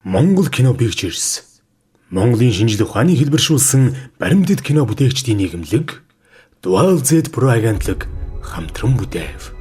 Монгол кино ПИКЧРЕС Монголын шинжлэх ухааны хэлбэршүүлсэн баримтат кино бүтээгчдийн нийгэмлэг дугаар Z Pro агентлаг хамтран бүтээв.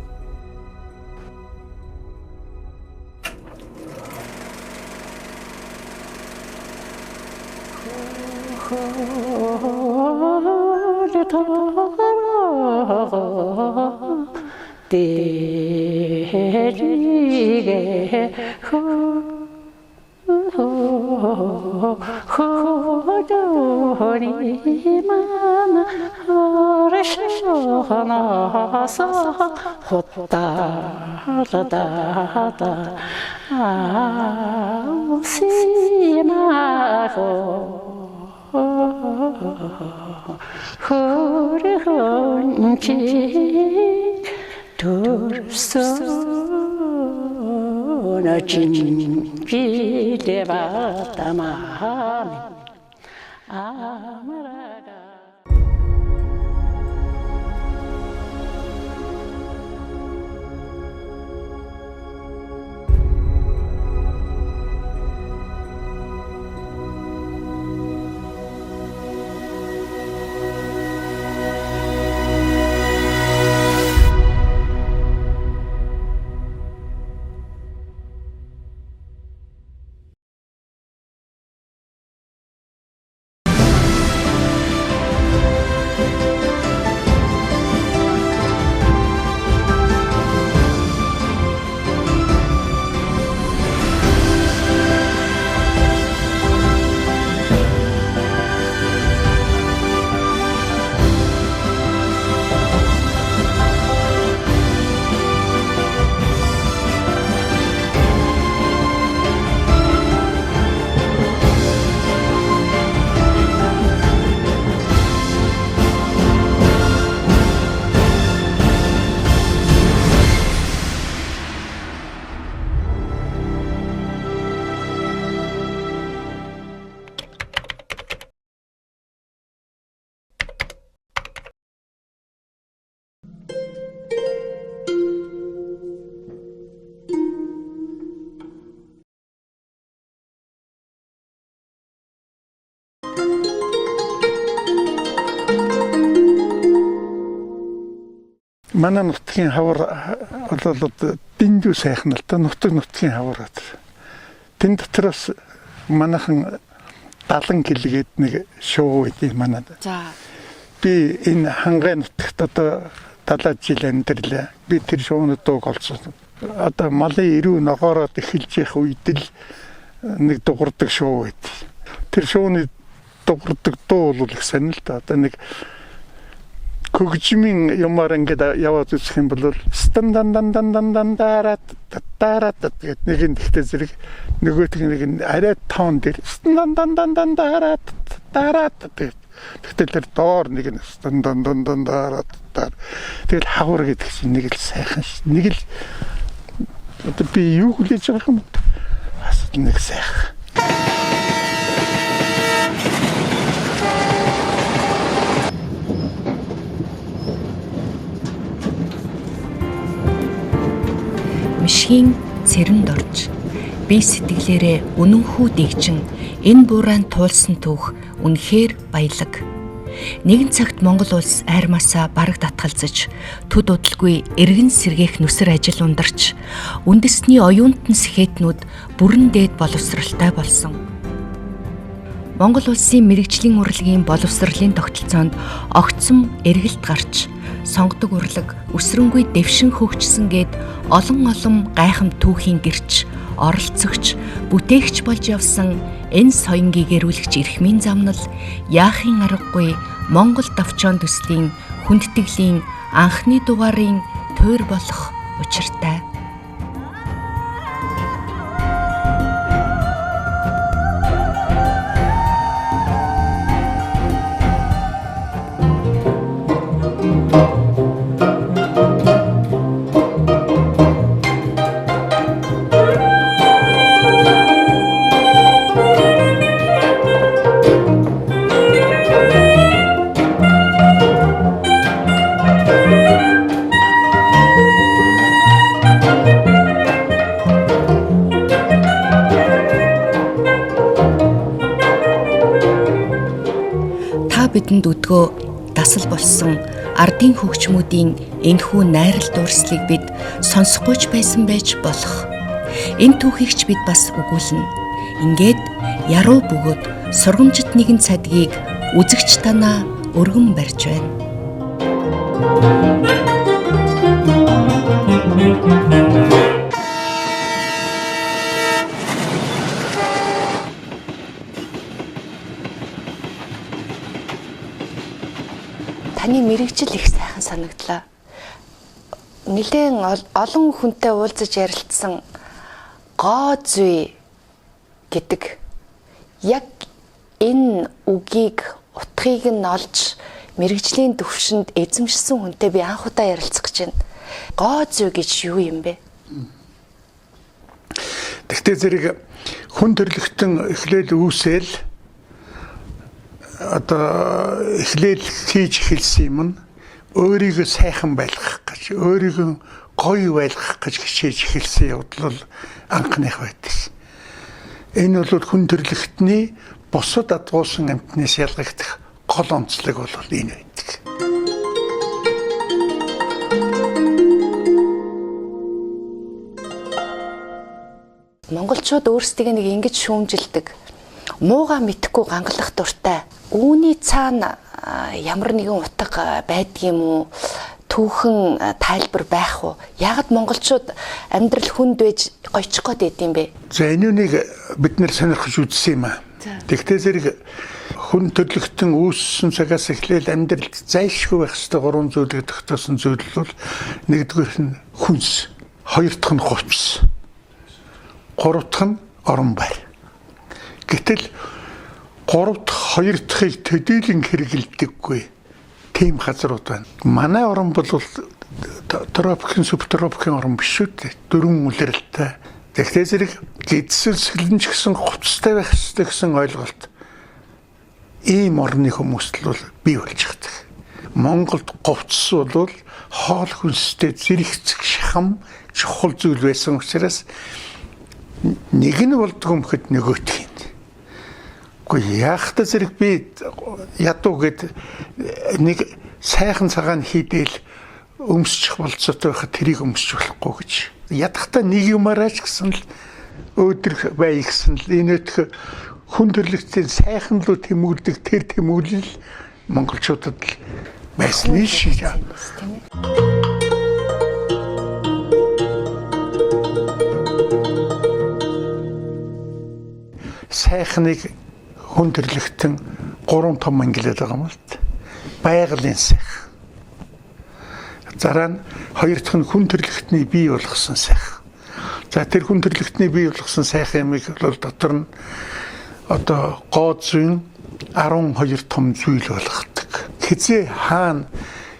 Манай нутгийн хавар бол дэндүү сайхан л та нутгийн хавар. Тэн дотроос манайхан 70 килгээд нэг шоу өгдөө манад. За. Би энэ хангай нутагт одоо 70 жил амьдралаа. Би тэр шоунууд дууг олсон. Одоо малын ирүү ногоороод эхэлж явах үед л нэг дуурдаг шоу байд. Тэр шоуны дуурдаг дуу бол их сонир л да. Одоо нэг хөгжмийн юмар ингээд яваад үзэх юм бол стандандандандандарат гэдэг нэг нь ихтэй зэрэг нөгөөх нэг арай тоон дээр стандандандандарат гэдэг. Тэгтэл доор нэг нь стандандандарат. Тэгэл хавар гэдэг чинь нэг л сайхан ш. Нэг л одоо би юу хүлээж байгаа юм бэ? Бас нэг сайхан. МонГал би сэтгэлээрээ үнэнхүү дэгжин энэ буурайн туулсан түүх үнэхээр баялаг. Нэгэн цагт Монгол улс айрмаасаа бараг татгалзаж, төд удалгүй эргэн сэргээх нүсэр ажил ундарч, үндэсний оюунтан сэхэтнүүд бүрэн дээд боловсралтай болсон. Монгол улсын мэрэгжлийн урлагийн боловсролын тогтолцоонд огцом эргэлт гарч, сонгодог урлаг өсрөнгүй дэвшин хөгжсөн гээд олон гайхам түүхийн гэрч, оролцогч, бүтээгч болж явсан энэ соёнгийн гэрүүлэгч эрхмийн замнал яахын аргагүй МонГал Товчоон Төслийн Хүндэтгэлийн анхны дугаарын тойр болох учиртай. та бидэнд өдгөө дасал болсон ардын хөгжмүүдийн энэхүү найрал дуурслыг бид сонсохгүйч байсан байж болох. Энэ түүхийг ч бид бас өгүүлнэ. Ингээд яруу бөгөөд сургамжит нэгэн цадгийг үзэгч танаа өргөн барьж байна. Таны мэрэгжил их сайхан санагдлаа. Нилээн олон хүнтэй уулзаж ярилцсан гоо зүй гэдэг яг энэ үгийг утгыг нь олж мэрэгжлийн төвшөнд эзэмшсэн хүнтэй би анх удаа ярилцах гэж байна. Гоо зүй гэж юу юм бэ? Тэгтээ зэрэг хүн төрлөختөн эхлээл үүсэл одоо эхлээл хийж эхэлсэн юм нь өөрийгөө сайхан байлгах гэж, өөрийгөө гоё байлгах гэж хичээж эхэлсэн явдал бол анхных байдаг. Энэ бол хүн төрлөختний бусад адгуусан амьтнаас ялгагдах гол онцлог бол энэ байдаг. Монголчууд өөрсдөө нэг ингэж шүүмжилдэг. Мууга мэдхгүй гангалах дуртай. Үүний цаана ямар нэгэн утга байдгийм үү? Түүхэн тайлбар байх уу? Яагаад монголчууд амьдрал хүнд байж гойчих гээд байд юм бэ? За энэнийг бид нэр сонирхож үзсэн юм аа. Тэгтээ зэрэг хүн төрлөختөн үүссэн цагаас эхлээл амьдралд зайлшгүй байх ёстой гурван зүйлийг тогтоосон зүйл бол нэгдүгээрх нь хүнс, хоёр дахь нь хувцс, гурав дахь нь орон байр. Гэтэл гурав дахь хоёр дахьыг төдийлөн хэрэгэлдэггүй тийм газрууд байна. Манай орн бол тропикийн, субтропикийн орн биш үү? Дөрвөн үлрэлттэй. Тэгтээ зэрэг гэдсэлсгэлэн ч гэсэн хувцастай байх ёстой гэсэн ойлголт ийм орны хүмүүст бол бий болж байгаа. Монголд говцс бол хоол хүнстэй зэрэгцэх шахам чухал зүйл байсан учраас нэг нь болдгоо мөхөд нөгөөтгий. Гэхдээ яахта зэрэг би ядуу гэд нэг сайхан цагаан хийдэл өмсчих болцоотой байхад тэрийг өмсчих болохгүй гэж. Ядахта нэг юмараач гэсэн л өөдрөх бай гэсэн л энэт хүн төрлөختийн сайхан руу тэмүүлдэг тэр тэмүүлэл монголчуудад л байсан шиг яа. Сайхныг хүн төрлөختөн 3 том ангилаад байгаа юм л та. Байгалийн сайхан. Зараа нь хоёр дахь нь хүн төрлөختний бий болгосон сайхан. За тэр хүн төрлөختний бий болгосон сайхан юмыг бол дотор нь одоо гоо зүйн 12 том зүйл болгодог. Хизээ хаана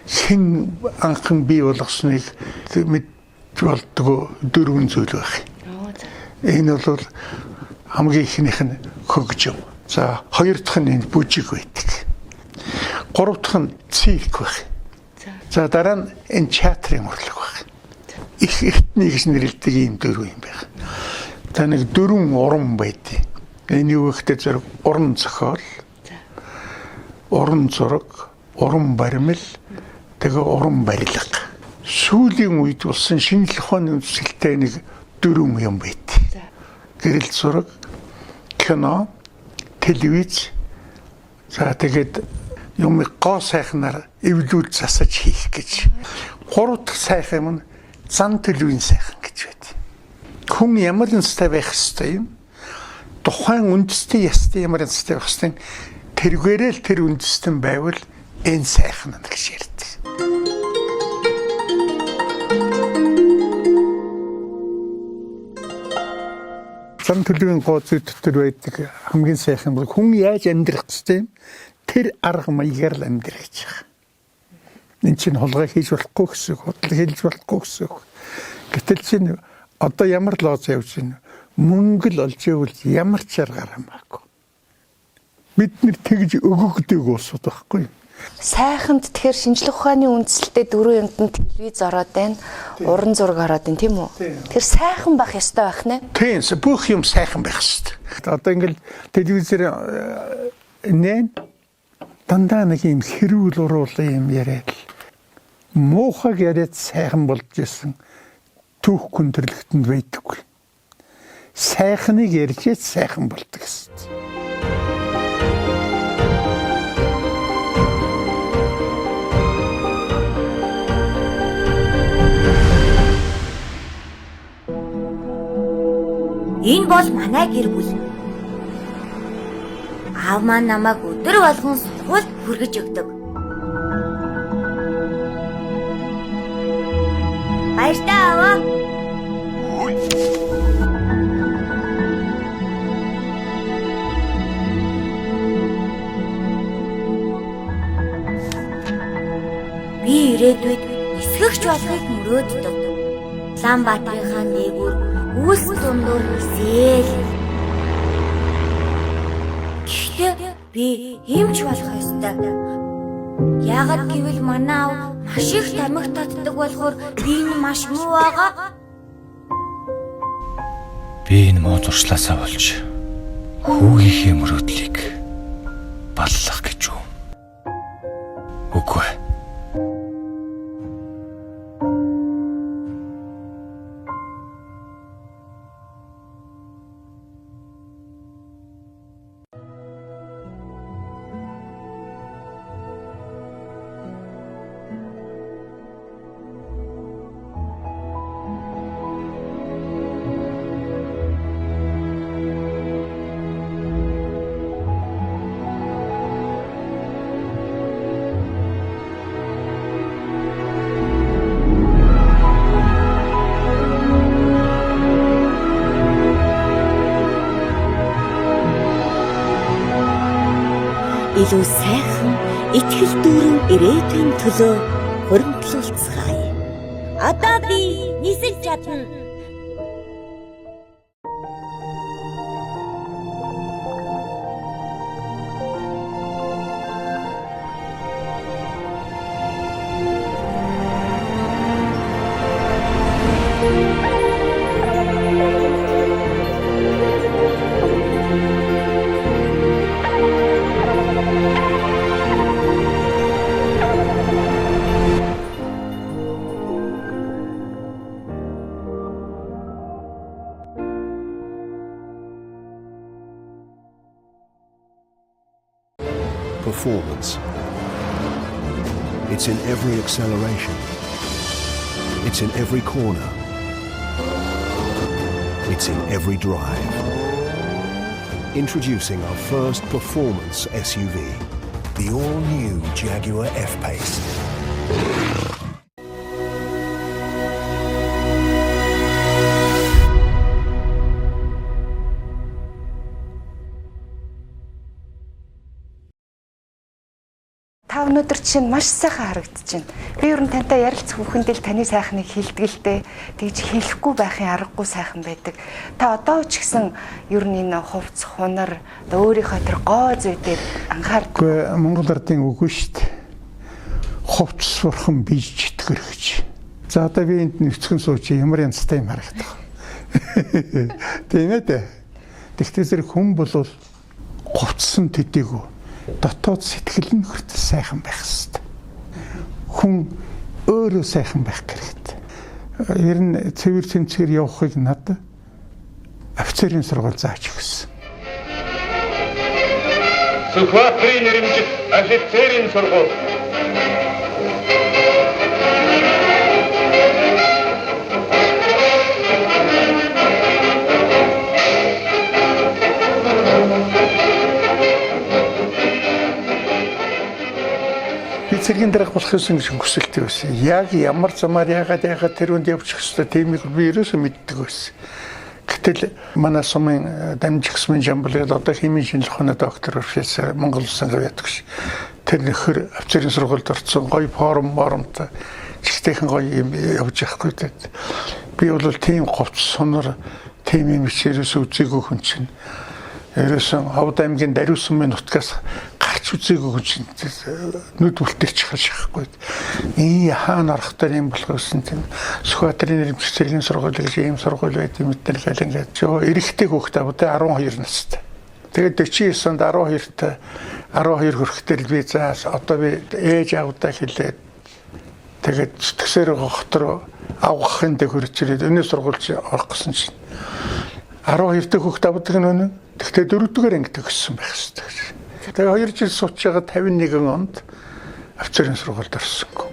хэн анхан бий болгосныг мэдж болдгоо дөрвөн зүйл байх. Энэ бол хамгийн ихнийх нь хөгжим. За хоёр дахь нь энэ бүжиг байдаг. Гурав дахь нь цирк байх. За дараа нь энэ театрын урлаг байх. Их эртний гэж нэрлэдэг ийм дөрвөн юм байх. За нэг дөрвөн уран байдیں۔ Энэ юу гэхдээ зэрэг уран зохиол, уран зураг, уран баримл, тэгээ уран барилга. Сүүлийн үед болсон шинжлэх ухааны үндсэлтэй нэг дөрвөн юм байдаг. Гэрэл зураг, кино, телевиз. За тэгээд юм гоо сайхнаар эвлүүл засаж хийх гэж. Гурав дахь сайхан юм нь зан төлөвийн сайхан гэж байд. Хүн ямар настай байх ёстой юм? Тухайн үндэстэй ястай ямар настай байх ёстой? Тэргээрэл тэр үндэстэн байвал энэ сайхан гэж ярьдаг. Зан төлөвийн гоо зүй дотор байдаг хамгийн сайхан бол хүн яаж амьдрах ёстой юм? Тэр арга маягаар л амьдрах гэж байгаа. Энд чинь хулгай хийж болохгүй гэсэн, худал хийж болохгүй гэсэн. Гэтэл чинь одоо ямар лооц явж байна? Мөнгө л олж ивэл ямар ч аргаар хамаагүй. Бид нэр тэгж өгөгдөг уусууд байхгүй. Сайханд тэгэхээр шинжлэх ухааны үндсэлтэй дөрвөн юмд телевиз ороод байна, уран зураг ороод байна, тийм үү? Тэгэхээр сайхан байх ёстой байх нэ? Тийм, бүх юм сайхан байх ёстой. Одоо ингээл телевизээр нэн дандаа нэг юм хэрүүл уруулаа юм яриад муухайг яриад сайхан болж исэн түүх хүндрэлтэнд байдаггүй. Сайхныг ярьж сайхан болдог гэсэн. Энэ бол манай гэр бүл. Аав маань намайг өдөр болгон сургуульд хүргэж өгдөг. Баяртай аваа. Би ирээдүйд эсгэгч болохыг мөрөөддөг. Улаанбаатарынхаа дээгүүр үүс дундуур нисээл. Гэхдээ би эмч болох ёстой. Яагаад гэвэл манай аав маш их тамхи татдаг болохоор би энэ маш муу байгаа. Би энэ муу зуршлаасаа болж хүүгийнхээ мөрөөдлийг баллах гэж юу? Үгүй. Илүү сайхан итгэл дүүрэн ирээдүйн төлөө хуримтлуулцгаая. Одоо би нисэж чадна. Performance. It's in every acceleration. It's in every corner. It's in every drive. Introducing our first performance SUV, the all-new Jaguar F-Pace. Өнөөдөр чинь маш сайхан харагдаж байна. Би ер нь тантай ярилцах бүхэндээ л таны сайхныг хэлдгэлтэй тэгж хэлэхгүй байхын аргагүй сайхан байдаг. Та одоо ч гэсэн ер нь энэ хувцс хунар өөрийнхөө тэр гоо зүй дээр анхаардаг. Монгол ардын үгүй шүү дээ. Хувцс сурхан бийж итгэрхэж. За одоо би энд нэвцгэн сууч ямар янзтай юм харагдах. Тийм ээ дээ. Тэгтээ зэрэг хүн бол хувцсан төдийгөө дотоод сэтгэл нь хүртэл сайхан байх хэрэгтэй. Хүн өөрөө сайхан байх хэрэгтэй. Ер нь цэвэр тэнцвэр явахыг надад офицерын сургууль зааж өгсөн. Сухотрын нэрмжит офицерын сургууль. Цэргийн дарга болох гэсэн гэж хүсэлтэй байсан. Яг ямар замаар яагаад тэр үнд явчих хэвээр тиймийг би ерөөсөө мэддэг байсан. Гэтэл манай сумын дамжигсмын жамблал одоо химийн шинжилгээ ухааны доктор профессор Монгол улсын ядагш. Тэр нөхөр офицерын сургуульд орсон гоё форумтай чигтэйхэн гоё юм явж явахгүй дээ. Би бол тийм говц сонор тийм юм хичээрээс үзээгүй хүн чинь. Ерөөсөн Ховд аймгийн Дариусмын нутгаас гарч үзээгүй хүн чинь нүд үлдээч хашахгүй. Ийм хаана арахтар юм болох гэсэн тийм Сүхбаатарын нэрмжит цэргийн сургууль гэж ийм сургууль байт юм дээр гал ингээд ёо эрэгтэй хүүхдээ одоо 12 настай. Тэгээд 49 онд 12 хүрэхдээ би заас одоо би ээж авдаа хэлээд тэгээд төсөөр хотор авахын дэх хөрчрээд өнөө сургуульч орох гэсэн чинь 12 дэх хүүхд авдаг нь тэгтээ 4 дугаар анги төгссөн байх хэрэгтэй. Тэгээд 2 жил сууч байгаа 51 онд офицерын сургуульд орсонгүй.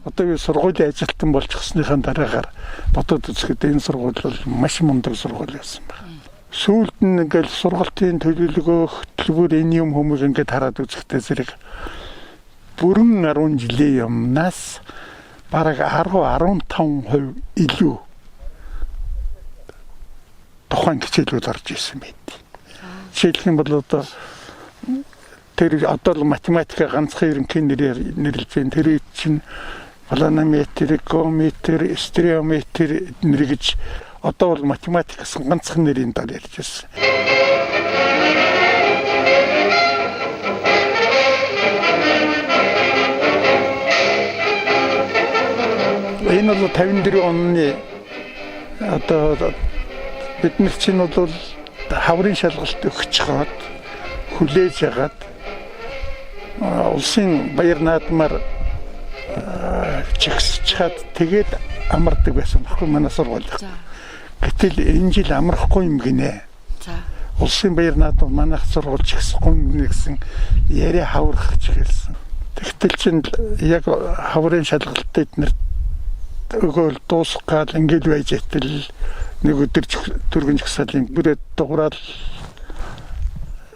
Одоо би сургуулийн ажилтан болж гисныхаа дараагаар бодоод үзэхэд энэ сургууль бол маш мундаг сургууль байсан байна. Сүүлд нь ингээл сургалтын төлөвлөгөө хөтөлбөр энэ юм хүмүүс ингээд хараад үзэхдээ зэрэг бүрэн 10 жилийн өмнөөс бараг 10-15% илүү тухайн хичээлүүд орж ирсэн байт. Жишээлх юм бол одоо тэр одоо математикаа ганцхан ерөнхий нэрээр нэрлэж байна. Тэр чинь планометр, геометр, стереометр нэргэж одоо бол математикаас ганцхан нэрийн дор ярьж байна. Энэ бол 54 оны одоо бид нар чинь бол хаврын шалгалт өгч чагаад хүлээж агаад улсын баяр наадмаар чигсчаад тэгээд амардаг байсан баггүй манай сургууль. Гэтэл энэ жил амрахгүй юм гинэ. Улсын баяр наадмаар манайх сургууль чигсахгүй юм гэсэн яриа хаврах чихэлсэн. Тэгтэл чинь яг хаврын шалгалтад нэр өгөөл дуусгаад ингээд байж итэл нэг өдөр түргэн жигсаалын бүрээд дугаарал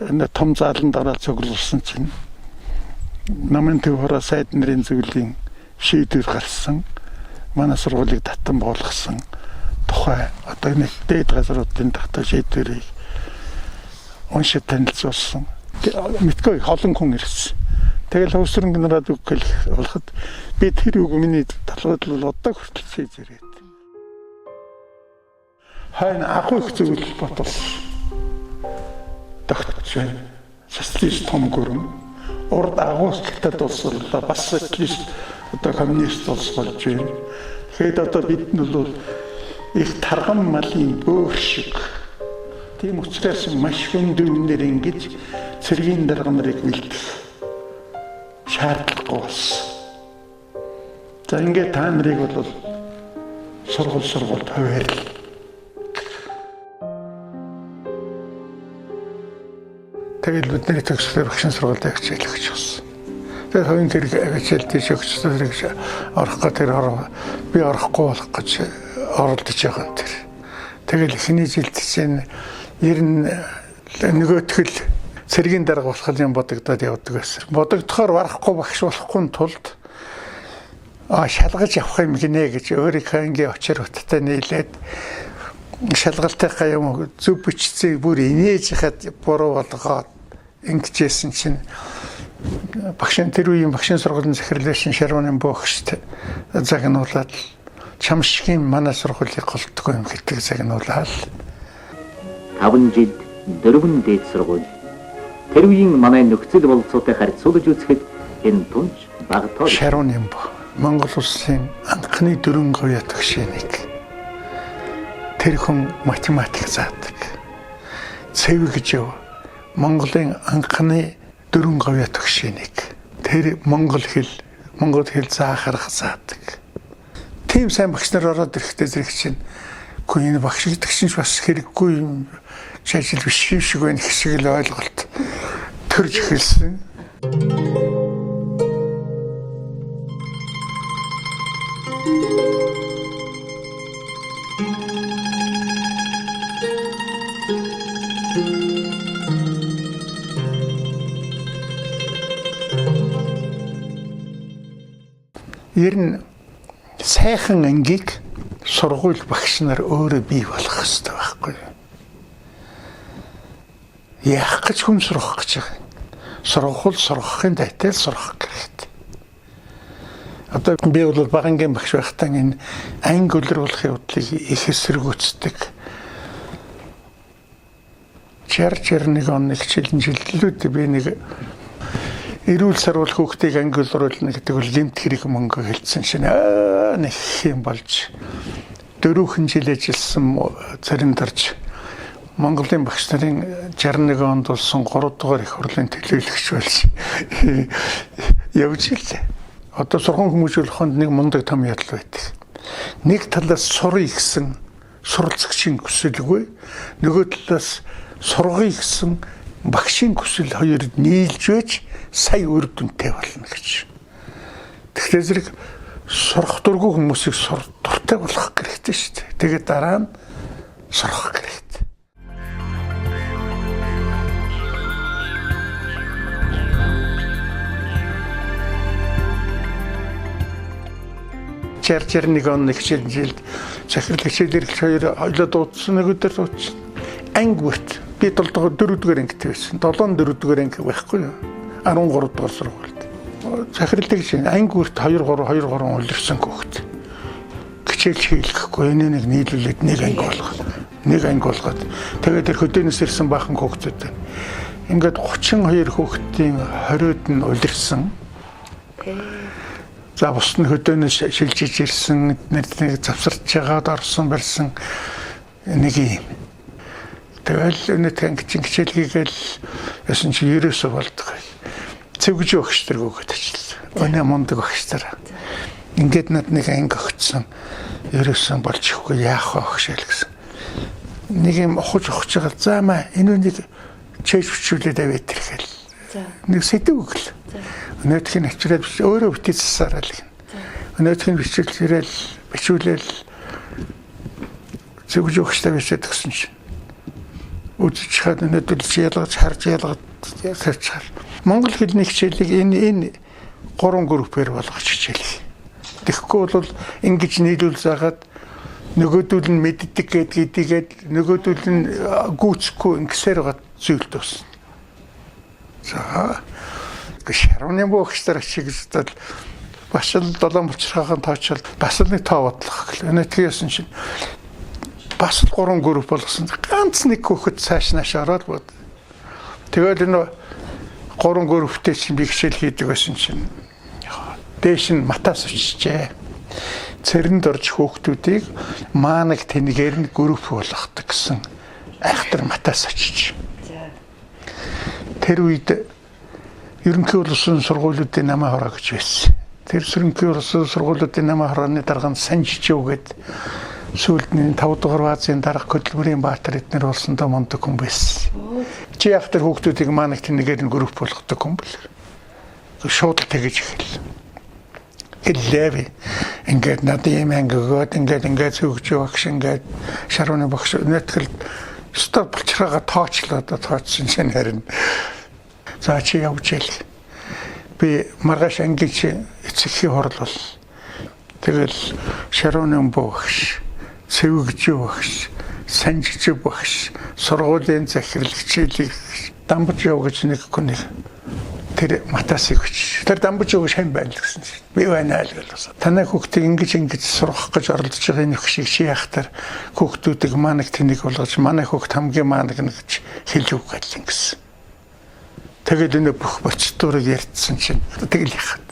энэ том зааланд ороод цуглуулсан чинь намын төвхөрөө сайд нарын зөвлөлийн шийдвэр гарсан. Манай сургуулийг татан болгосон тухай одоо нэг дээд газруудын татан шийдвэрийг уншиж танилцуулсан. Мэдгүй олон хүн ирсэн. Тэгэл хөөсрөнгө нараад үгэл болоход би тэр үг миний талбайд бол одоо хүртэл хийж ирээд. Хайн ахуйх зүйл ботол тогтч байна. Социалист том гүрэн урд агуус хятад улс бол бас социалист одоо коммунист улс болж байна. Тэгэхэд одоо бид нь бол их тарган малын бөөх шиг тийм учраас маш хүндүнээр ингэж цэргийн дарга нарыг бэлдэх шаардлагагүй болсон. За ингээд та нарыг бол сургуульд хуваарлаа. Тэгэл бидний төгсгөл багшийн сургуульд хичээл өгч болсон. Тэр хоёрын тэр хичээл тийш өгч тэрийг орох гэж би орохгүй болох гэж оролдож байгаа тэр. Тэгэл эхний жилд чинь ер нь нөгөөтгөл цэргийн дарга болох юм бодогдоод явдаг байсан. Бодогдохоор барахгүй багш болохгүй тулд шалгаж явах юм гинэ гэж өөрийнхөө ингээ очир уттай нийлээд шалгалтынхаа юм зөв бичсэн бүр инээж хаад буруу болгоод ингэжсэн чинь багшийн тэр үеийн багшийн сургуулийн захирлын Шарваны бөөгчд загнуулаад чамшигын манай сургуулийг голддог юм гэдэг загнуулаад 5 жил 4 дээд сургууль тэр үеийн манай нөхцөл болцоотой харьцуулж үзэхэд энэ тунч багтаа Шарваны Монгол улсын анхны 4 говья төгшөөнийг тэр хүн математик заадаг. Цэв гэж Монголын анхны 4 говья төгшөөнийг тэр монгол хэл заахарах заадаг. Тийм сайн багш нар ороод ирэхдээ зэрэг чинь үгүй энэ багш гэдэг чинь бас хэрэггүй юм шажил биш юм шиг байна гэх шиг л ойлголт төрж эхэлсэн. Ер нь сайхан ангийг сургууль багш нар өөрөө бий болох хэрэгтэй байхгүй юу? Яах гэж хүн сурах гэж байгаа. Сургахын дайтай сурах хэрэгтэй. Одоо би бол багангийн багш байхдаа энэ анги үлрүүлэх явдлыг их эсэргүүцдэг. 61 оны хичээлийн жилдлүүд би нэг эрүүл сарвал хүүхдийг ангиулруулна гэдэг бол гэмт хэрэг мөнгө хэлсэн шин нэг юм болж 4 жил ажилласан ЦЭРЭНДОРЖ Монголын багш нарын 61 онд болсон 3 дугаар их хурлын төлөөлөгч болсон явж ирлээ. Одоо сургууль хүмүүжүүлэх хонд нэг мундаг том ядал байдаг. Нэг талаас сурыг гэсэн суралцагчийн хүсэлгүй, нөгөө талаас сургая гэсэн багшийн хүсэл хоёрыг нийлж байж сая үр дүнтэй болно гэж. Тэгэхээр зэрэг сурах дургүй хүмүүсийг дуртай болгох хэрэгтэй шүү дээ. Тэгээд дараа нь сурах хэрэгтэй. Нэг он нэг жилд захирал хичээлэр хоёулаа дуудсан нэг өдөр дуудсан. Анги бүрт би 7 дугаар ангитай байсан. 7 4 дугаар анги байхгүй юу? 13 дугаар сургуульд. Захирал гэж анги бүрт 2 3 улирсан хүүхэд. Хичээлж хийлгэхгүй энийг нийлүүлээд нэг анги болгоод тэгээд тэр хөдөөнөөс ирсэн баахан хүүхдүүд ингээд 32 хүүхдийн 20-д нь улирсан. За бус нь хөдөөнөөс шилжиж ирсэн нэг завсарч байгаад орсон барьсан нэг юм. Тэгэл өнөөх ангичин хичээл хийгээл ясан чи ерөөсө болдог. Цэвгэж багш нар гүгээд ажилласан. Өнөө мундаг багш нар. Ингээд над нэг анги өгцсөн. Ерөөсөө болж ихгүй яах вэ гэшэл гэсэн. Нэг юм ухаж байгаа. Заамаа энэ үнийг чэйж хүчүүлээд аваад ирэхэл. Нэг сэдв өгөл. Өнөөдрийг авчираад биш өөрөө бүтээсээр л гин. Өнөөдрийг бичүүлээл зөвж өгчтэй бичээд гсэн чинь. Үзэж хаад өнөөдөр ялгаж харж ярьцгаар. Монгол хэлний хичээлийг энэ 3 группээр болгож хичээлээ. Тэгэхгүй бол ингэж нийлүүл заагаад нөгөөдөл нь мэддэг гэдгээд нөгөөдөл нь гүйцэхгүй ингэсээр гад зүйл тусна. За шарууны богчдаар чиглэлдэл бас л 7 булчирхаахан тоочвол бас л нэг тоо бодлох гэл. Өнөөдрийнсэн чинь бас л 3 групп болгосон. Ганц нэг хүүхэд цааш нааш ороод бод. Тэгэл энэ 3 групптэй чинь би хичээл хийдэг байсан чинь дээш нь матаас очижээ. ЦЭРЭНДОРЖ хүүхдүүдийг маанаг тэнгээр нь групп болгодог гэсэн айхтар матаас очиж. Тэр үед Ерөнхий улсын сургуулиудын намаа хороо гэж байсан. Тэр Ерөнхий улсын сургуулиудын намаа хорооны дарганд санжичөө гээд сүүлд нь 5 дугаар баазын дарга хөтлөгчийн баатар эднэр болсон доо мундаг хүн байсан. Чи ахтар хүүхдүүдийг маанаг тэнгээр нь групп болгодог хүн бэл. Шууд тэгэж эхэллээ. Эллэви ингээд надад юм ангиуд ингээд зөвж багш ингээд шарууны багш нэтгэл стоп болчихроо тоочлоо тооцсон чинь харин за чи явж ийл би маргааш ангич эцэгхийн хорлол тэгэл шарууны багш зөвж багш санжиж багш сургуулийн захирал хичээлийг дамбаж явж нэг хүн тэр матасыг өч. Тэр дамбаж өгөх шин байл гэсэн чинь. Би байна л гэлсэн. Танай хүүхдийг ингэж сургах гэж оролдож байгаа энэ хөшиг чи яхтар хүүхдүүдийг маанаг тэнийг болгож манай хүүхд хамгийн маанаг гэж хэлж өг гэлэн гэсэн. Тэгээд энэ бүх процедурыг ярьдсан чинь тэгэл яхад.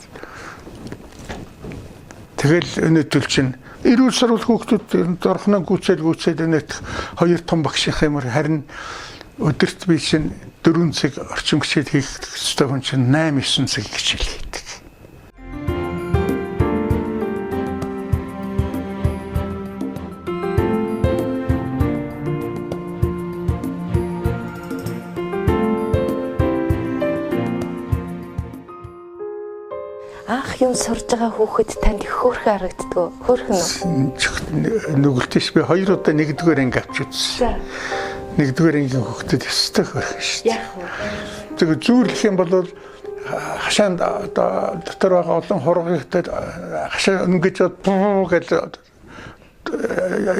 Тэгэл өнөөдөр чинь эрүүл сарвал хүүхдүүд дорхноо гүцээд өнөөх 2 том багшийн хэмээр харин өдөрт би чинь 4 цаг орчим хичээл хийх ёстой хүн чинь 8-9 цаг хичээл хийдэг. Анх юм сурж байгаа хүүхэд танд их хөөрхөн харагддаг. Хөөрхөн үү? Нүгэлтэйш би 2 удаа 1-р анги авч үзсэн. 1-р ангийн хүүхдэд өстэй хөөрхөн шүү дээ. Яг уу. Тэгээ зүүрлэх юм бол хашаанд дотор байгаа олон хургуудад хашаа өнгөж гэж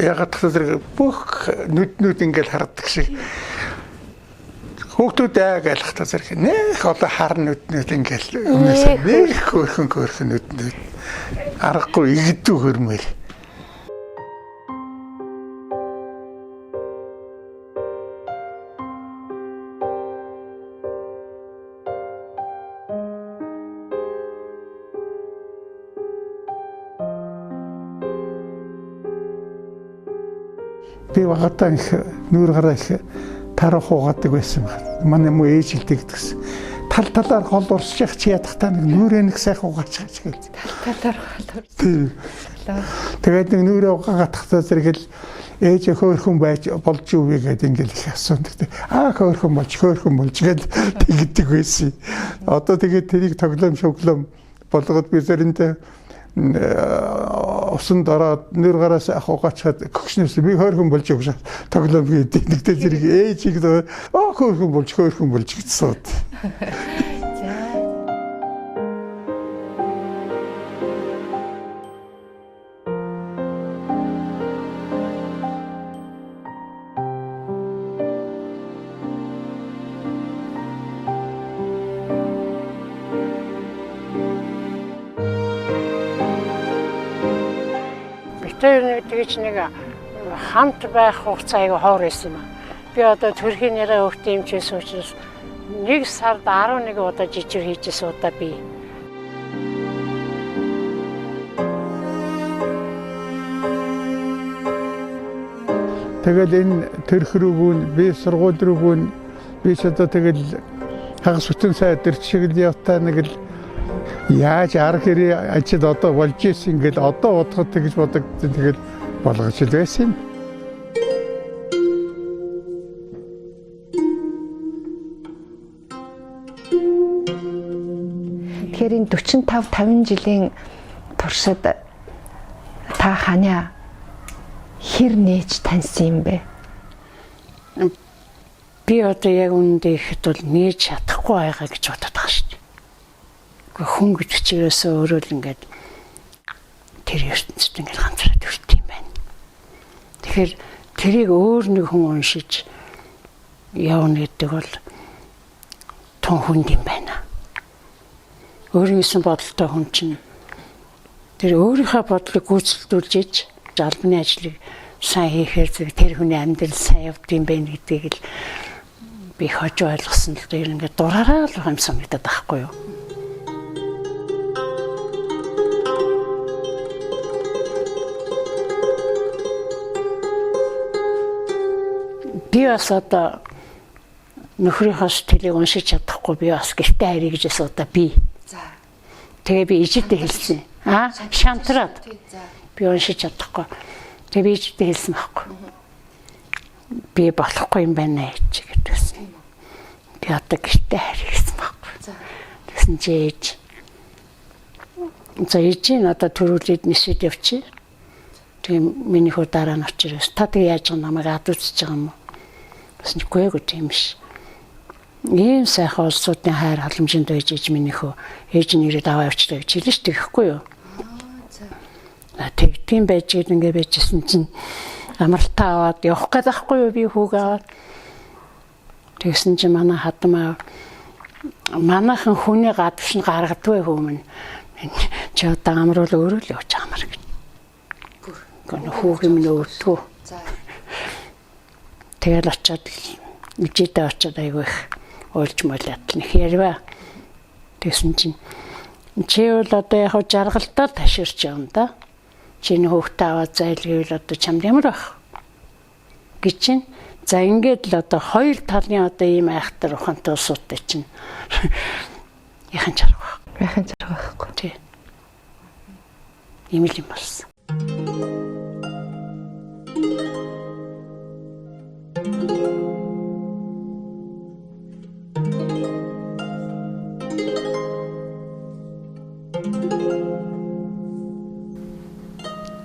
ягаад гэхээр бүх нүд ингээл хардаг шиг хүүхдүүд айлхтаа зэрэг нэх одоо хар нүд ингээл өмнөөс нэх хөөрхөн нүд аргагүй игдүү хөрмөр. Би багатаа их нүүр гараа их тарах угаадаг байсан байна. Манай муу ээж хэлдэг гэсэн. Талаар хол урсчих чи ядахтаа нэг нүрээ нэг сайхан угаачих гэж. Талаар хол. Тэгээд нэг нүрээ угаахтаа зэрэгэл ээж хөөрхөн байж болж юу вэ гэдэг ингээл их асуудаг. Хөөрхөн болж гээд тэгдэг байсан. Одоо тэгээд тэрийг тоглоом шоглоом болгоод би зэрэндээ усан дараад нэр гараас ахугачаад гөгшнөөс би хөөрхөн болж өгш тоглоом гэдэг. Нэгтэй зэрэг ээжийг хөөрхөн болж гэсэн. Тэгж нэг хамт байх хугацаа аяга хоор байсан юм. Би одоо төрхийн нэрээ өгт юмчээс учраас нэг сард 11 удаа жижиг хийжсэн удаа би. Тэгэл энэ төрх рүүгүүн би сургууль рүүгүүн би ч одоо тэгэл хагас бүтэн сайдэр шиг л явтаа нэг л яаж арга хэрэг ажил одоо болж ирсэн ингээл одоо бодоход тэгж бодогдсон тэгэл болгож л байсан юм. Тэгэхээр энэ 45-50 жилийн туршид та ханиа хэр нээж таньсан юм бэ? Би одоо яг үүндээ ихэд бол нээж чадахгүй байгаа гэж бодоод байгаа шүү дээ. Хүн гэж чигээс өөрөө л ингээд тэр ертөнцид ингээд ганцаараа төрт юм байна. Тэгэхээр тэрийг өөр нэг хүн уншиж явна гэдэг бол тун хүнд юм байна. Өөрийнхөө бодолтой хүн чинь тэр өөрийнхөө бодлыг гүйцэлдүүлж иж албаны ажлыг сайн хийхээр зэрэг тэр хүний амьдрал сайн явд юм байна гэдгийг л би хожуу ойлгосон л дээр ингээд дураараа л юм санагдаад байхгүй юу? Би бас одоо нөхрийнхөө сэтгэлийг уншиж чадахгүй би бас гэртээ харъя гэж асуудаа би. За. Тэгээ би ижидээ хэлсэн. Шантраад. Би уншиж чадахгүй. Тэгээ би ижидээ хэлсэн байхгүй. Би болохгүй юм байна гэж гэдэгсэн. Би одоо гэртээ харъя гэсэн байхгүй. За. Тэгсэн чи ээж. За ээжийн одоо төрүүлээд нисээд явчих. Тэгээ миний хөө дараа нь очирээс та тэгээ яаж намайг адуулж байгаа юм. Бас нэггүй тийм биш. Ийм сайхан улсуудын хайр халамжинд байж ээж минийхөө ээж нэрээ даваа явчихдаг гэж хэлж тэгэхгүй юу? Тийм байж ингээд байжсэн чинь амралтаа аваад явах гээд байхгүй юу би хүүг аваад. Тэгсэн чинь манай хадмаа манайхан хүний гадвш нь гаргадгүй хүмүүн. Чи одоо амруул өөрөө л явж амар гэж. Гүн хүүг юм өөртөө. Тэгэл очиод ижидээ очиод айгүй их уйлж молоод нэх ярива. Тэгсэн чинь чи бол одоо яг жаргалтаар таширч байгаа юм да. Чиний хүүхдээ аваад зайлгийвэл одоо чамд ямар байх гэж чинь. За ингээд л одоо хоёр талын одоо ийм айхтар ухаантай улсуудтай чинь яхан чарга байх. Яхан чарга байхгүй. Тий. Ийм л юм болсон.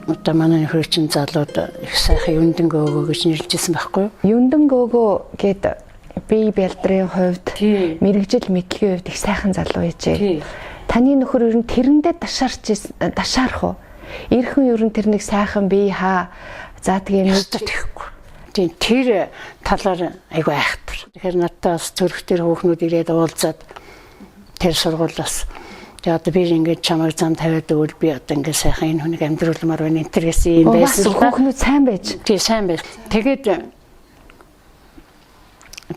Одоо манай хөрчин залууд их сайхан юндэн гоогоо гэж нэрлэжсэн байхгүй юу? Юндэн гоогоо гээд бие бэлдрийн хувьд мэрэгжил мэдлэгийн хувьд их сайхан залуу байжээ. Таны нөхөр ер нь тэрэндээ дашаарах уу? Ирхэн ер нь тэр нэг сайхан бие хаа за тэгээ мэдчихгүй. Тийм тэр талаар айгүй айхтар. Тэгэхээр надад бас зүрхтэр хөөхнүүд ирээд уулзаад тэр сургуулиас тэгээ одоо би ингээд чамайг зам тавиад өгвөл би одоо ингээд сайхан энэ хүнийг амьдруулмаар байна интерес юм байсан. Хөөхнүүд сайн байж. Тийм сайн байж. Тэгээд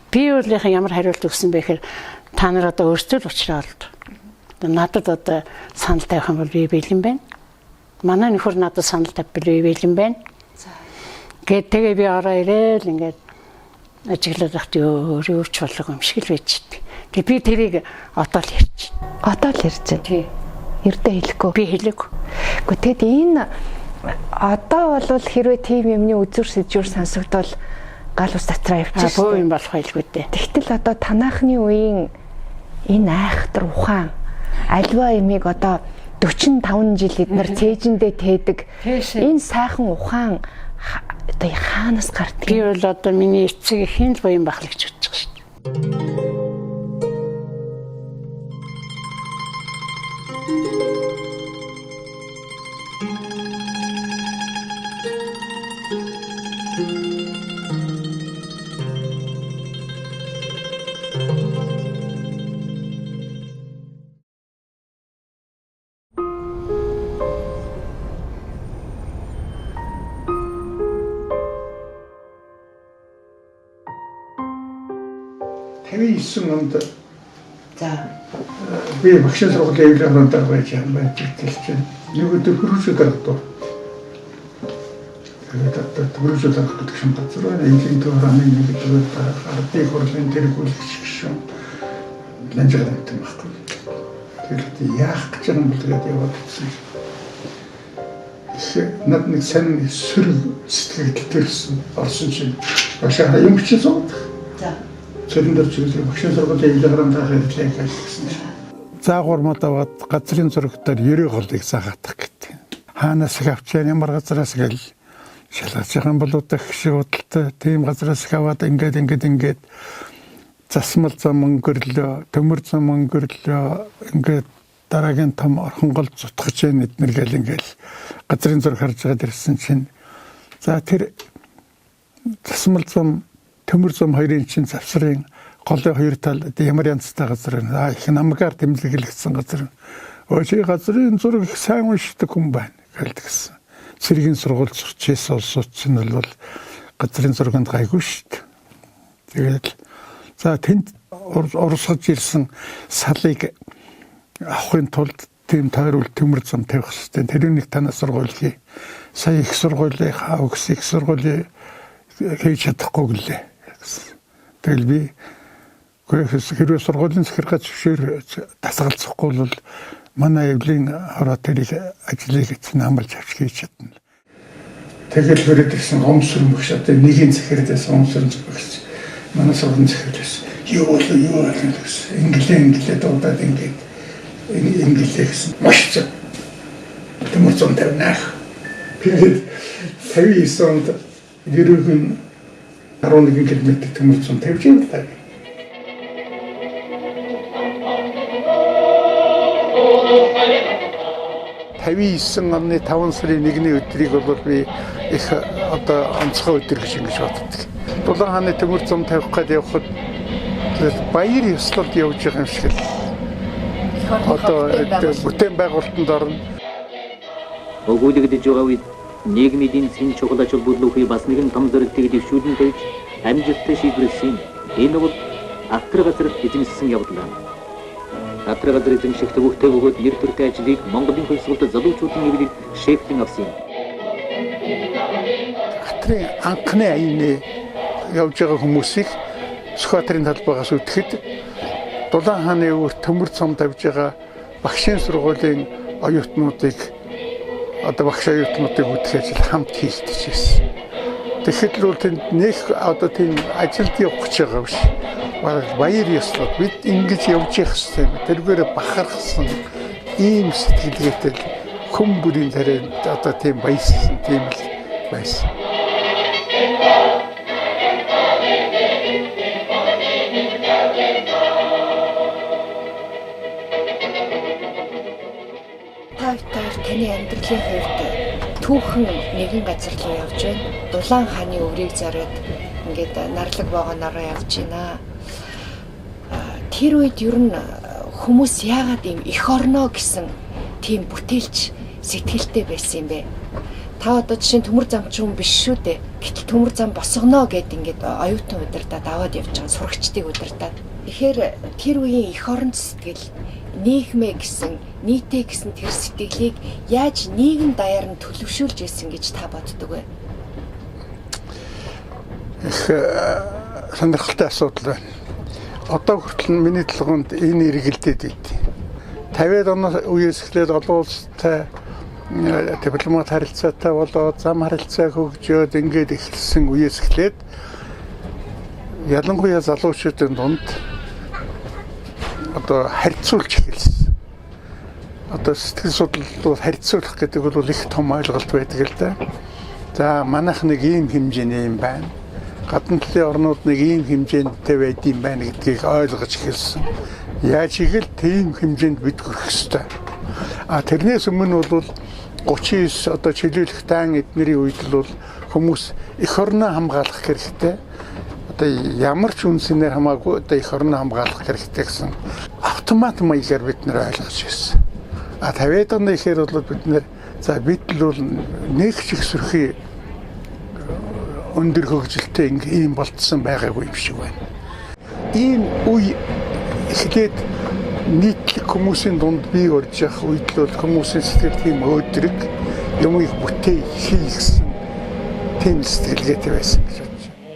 би өөрийнхөө ямар хариулт өгсөн бэ гэхээр та нар одоо өөрсдөө л уучраад. Надад одоо санал тавих юм бол би бэлэн байна. Манай нөхөр надад санал тавьбал би бэлэн байна. Тэгээ би ороо ирээл ингээд ажиглаад ахт өөрөөч болго юм шиг л байж дээ. Тэгээ би тэрийг одоо л ярьж. Одоо л ярьж. Тий. Эрдэ хэлэхгүй. Би хэлээгүй. Гэхдээ тэгэд энэ одоо бол хэрвээ тийм юмны үзүр сэжүр сонсогдвол гал ус татраа явчих. Боо юм болох байлгүй дээ. Тэгтэл одоо танаахны үеийн энэ айхтар ухаан альва ямиг одоо 45 жил эднэр цээжиндээ тээдэг. Энэ сайхан ухаан одоо хаанаас гардаг? Би бол одоо миний эцэг ихэн л боён бахал гэж бодож байгаа шүү дээ. онд за би багшийн сургуулийн явлын орнд байж байгаа хэлж байна. Нэг өдөр хөрвүүлж дарагдав. Тэгээд хөрвүүлж дарах гэдэг юм газар байна. Эндийн төвөрөний нэг өдөр ардын хурлын тэргүүлэгч гişүн ланжаад байсан байхгүй. Тэгээд яах гэж байгаа юм бэ гэдэг яваад ирсэн. Над нэг сан сөрөг сэтгэл төрсөн орсон чинь башаа юм чи сууд. за ЦЭРЭНДОРЖ багшийн сургуулийн явлын орнд хэлсэн. Заагуурмад аваад газрын зурагтаар 90 голыг сагаадах гэдэг. Хаанаас их авчаа ямар газраас гэл шалгаж байгаа юм болоо дах шиг бодолтой тийм газраас аваад ингээд засмал зам өнгөрлөө, төмөр зам өнгөрлөө ингээд дараагийн том орхон гол зутгаж яа эднэр гэл ингээд газрын зураг харж байгаа дэрсэн чинь за тэр засмал зам төмөр зам хоёрын чинь завсрын голын хоёр тал ямар янзтай газар байна. Их намгаар тэмдэглэгдсэн газар. Өөчий газрын зураг их сайн уншдаг хүн байна гэлдэгсэн. Цэргийн сургууль сурчээс улсууд чинь бол газрын зурганд гайгүй шүү дээ. Тэгээд за тэнд урсгаж ирсэн салыг авахын тулд тийм тойрол төмөр зам тавих хэрэгтэй. Тэрийг танаас сургууль. Сая их сургуулийн хавгс их сургуулийн хийж чадахгүй гэлээ. Тэгэл би хэрвээ сургуулийн захиргач зөвшөөр дасгалзахгүй бол манай эвлийн хороо тэрийг ажлыг эцэн амлж авч хийж чадна. Тэгэл хөрөд ирсэн гомсөр мөгш одоо нэгийн захиргач гомсөр зөвхөс манай сургуулийн захиргач юу гэсэн инглээ дуудаад ингээд инглээс маш зөв төмөр зам тавнах. Тэгээд 59 онд Ерөнхий 11 км төмөр зам тавьж байна. 59 оны 5 сарын 1-ний өдрийг бол би их одоо онцгой өдөр гэж ингэж боддог. Дулаан хааны төмөр зам тавих гээд явхад баяр ёслолд явж байгаа юм шиг л. Одоо бүтээн байгуулалтанд орно. Өгүүлэгдэж байгаа үед нийгмийн эдийн засгийн чухал ач холбогдлын бас нэгэн том зорилтыг дэвшүүлэн тавьж амжилттай шийдвэрлсэн. Энэ бол Атар газарт эзэмшсэн явдал. Атар газар эзэмших төвөгтэй бөгөөд нэр төртэй ажлыг Монголын хөлсгөлд залуучуудын нэвлэл шефтэн авсан. Атрын анхны аяны явж байгаа хүмүүсийг Сүхбаатарын талбайгаас үтгэхэд Дулаан хааны өвөр төмөр цом тавьж байгаа багшийн сургуулийн оюутнуудыг одоо багш оюутнуудыг үтгэх ажил хамт хийгдэж байсан. Тэгэхэд л тэнд нэг одоо тийм ажилд явах гэж байгаа биш. Баяр ёслол бид ингэж явж явах хэрэгтэй. Тэргээр бахархсан ийм сэтгэлгээтэй хүм бүрийн таринд одоо тийм баяссан тийм л байсан. Таны амьдралын хувьд түүхэн нэгэн газар руу явж байна. Дулаан хааны өврийг зориод ингээд нарлаг вагоноор явж байна. Тэр үед ер нь хүмүүс яагаад ийм эх орноо гэсэн тийм бүтээлч сэтгэлтэй байсан юм бэ? Та одоо жишээ нь төмөр замчин биш шүү дээ. Гэтэл төмөр зам босгоно гэд ингээд оюутан удирдаад аваад явж байгаа сурагчдыг удирдаад. Тэгэхээр тэр үеийн эх орон сэтгэл нийгмээ гэсэн нийтээ гэсэн тэр сэтгэлийг яаж нийгэм даяар нь төлөвшүүлж байсан гэж та боддог вэ? их сонирхолтой асуудал байна. Одоо хүртэл миний толгойд энэ эргэлдээд байд. 50-аад оны үеэс эхлээд олон улстай дипломат харилцаатай болоод зам харилцаа хөгжөөд ингээд эхэлсэн үеэс эхлээд ялангуяа залуучуудын дунд одоо харьцуулж эхэлсэн. Одоо сэтгэл судлалууд харьцуулах гэдэг бол их том ойлголт байдаг л да. За манайх нэг ийм хэмжээний юм байна. Гадны талын орнууд нэг ийм хэмжээндтэй байд юм байна гэдгийг ойлгож эхэлсэн. Яаж игэл тийм хэмжээнд бид хүрэх ёстой. Тэрнээс өмнө бол 39 одоо чөлөөлөх даан эднэрийн үед л хүмүүс эх орноо хамгаалах хэрэгтэй. Одоо ямар ч үнсээр хамаагүй одоо эх орноо хамгаалах хэрэгтэй гэсэн автомат маягаар бид нэр ойлгож байсан. 50-аад оны ихээр бол бид нэр за бид л нэг ч их сүрхий өндөр хөгжилтэй ийм болтсон байгаагүй юм шиг байна. Ийм үе эхлээд нийтлэг хүмүүсийн дунд бий болж явах үед л хүмүүсийн сэтгэл тийм өөдрөг юмыг бүтээх хийх гэсэн тийм сэтгэлгээтэй байсан гэж бодож байна.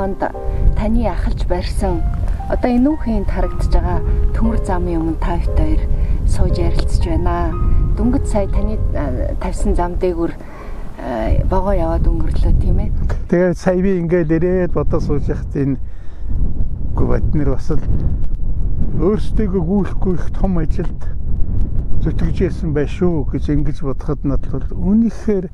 онд таны ахалж барьсан одоо энэ үеийн харагдаж байгаа төмөр замын өмнө та хоёр сууж ярилцж байна. Дөнгөж сая таны тавьсан зам дээгүр богоо яваад өнгөрлөө тийм ээ. Тэгээд сая би ингээд ирээд бодож сууж яхад энэ гүвэтнэр бас өөрсдөө гүйлэхгүй их том ажилд зүтгэжсэн байх шүү гэж ингэж бодоход надад үнэхээр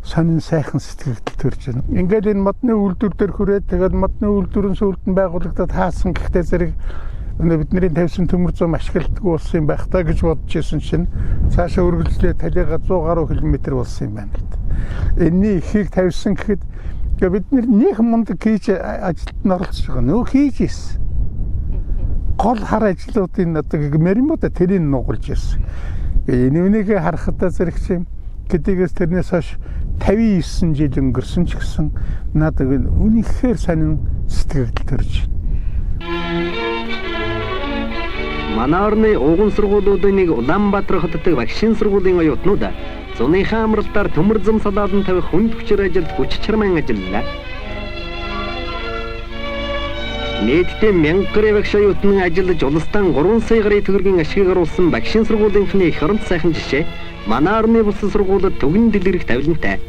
сонин сайхан сэтгэл төрж байна. Ингээд энэ модны үйлдвэр дээр хүрээд тэгээд модны үйлдвэрийн сүлдэн байгуулагдаад хаасан гэхдээ зэрэг бидний тавьсан төмөр зам ашигладаг болсон юм байх та гэж бодож исэн чинь цаашаа үргэлжлээ талига 100 гаруй километр болсон юм байна л да. Энэний ихийг тавьсан гэхэд бид нэг мундаг хийж ажилд нь оролцож байгаа. Нөө хийж ийсэн. Гол хар ажлуудын одоо мэримода тэрийг нугалж ирсэн. Энийг харахад зэрэг чинь гэдэгээс тэрнээс хойш 59 жил өнгөрсөн ч гэсэн надад үнэхээр сонин сэтгэл төрж байна. Манай орны уган сургуулиудын нэг Улаанбаатар хотод вакцины сургуулийн оюутнууд зуныхаа амралтаар төмөр зам салаалан тавих хүндэтгэл ажилд хүч чарман ажиллалаа. Нийтдээ 1000 гаруй вакцины оюутны ажиллаж улстан 3 сая гаруй төгрөгийн ашиг оруулсан вакцины сургуулийнхны их оронт сайхан жишээ манай орны бус сургуулиуд түгэн дэлгэрэх тавилантай.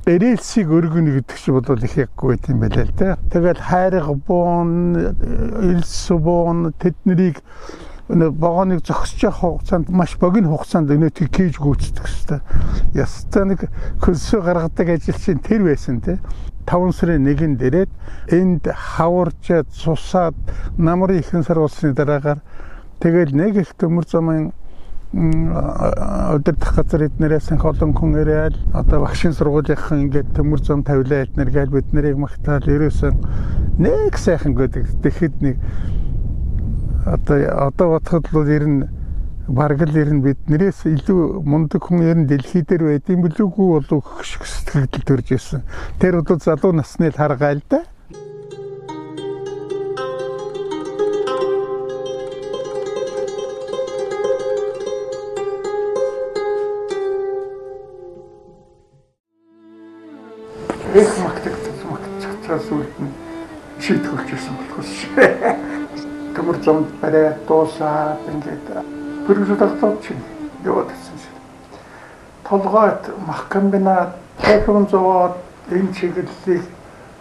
Эрэлсийг өргөнө гэдэг чинь бол их яггүй юм байна л да. Тэгэл хайрга буун, элс буун тэднийг богоныг зогсож явах хугацаанд маш богино хугацаанд өнөөтгийг хийж гүйцэтгэх хэрэгтэй. Ястаа нэг хөлсөө гаргадаг ажил чинь тэр байсан те. 5 сарын 1-нд ирээд энд хаварчаад цусаад намрын ихэнх сар болсны дараагаар тэгэл нэг их төмөр замын өдөртөх газар эднэрээс олон хүн ирээд одоо вакцины сургуулийнхаа ингээд төмөр зам тавилаа эднэр гээл бид нарыг магтаал ерөөсөн нэг сайхан гэдэг тэгэхэд нэг одоо бодоход л ер нь бараг л ер нь биднээс илүү мундаг хүн ер нь дэлхий дээр байд юм билүүгүй болов сэтгэл төрж ирсэн. Тэр одоо залуу насны харгаал да. Их магтагцаас үлдэн шийдвэрлэж ирсэн болохоос төмөр зам барай дуусаад ингээд бүргэжүүлэлт чинь яваад ирсэн шээ. Толгойд мах комбинат техникум зовоод энэ чиглэлийг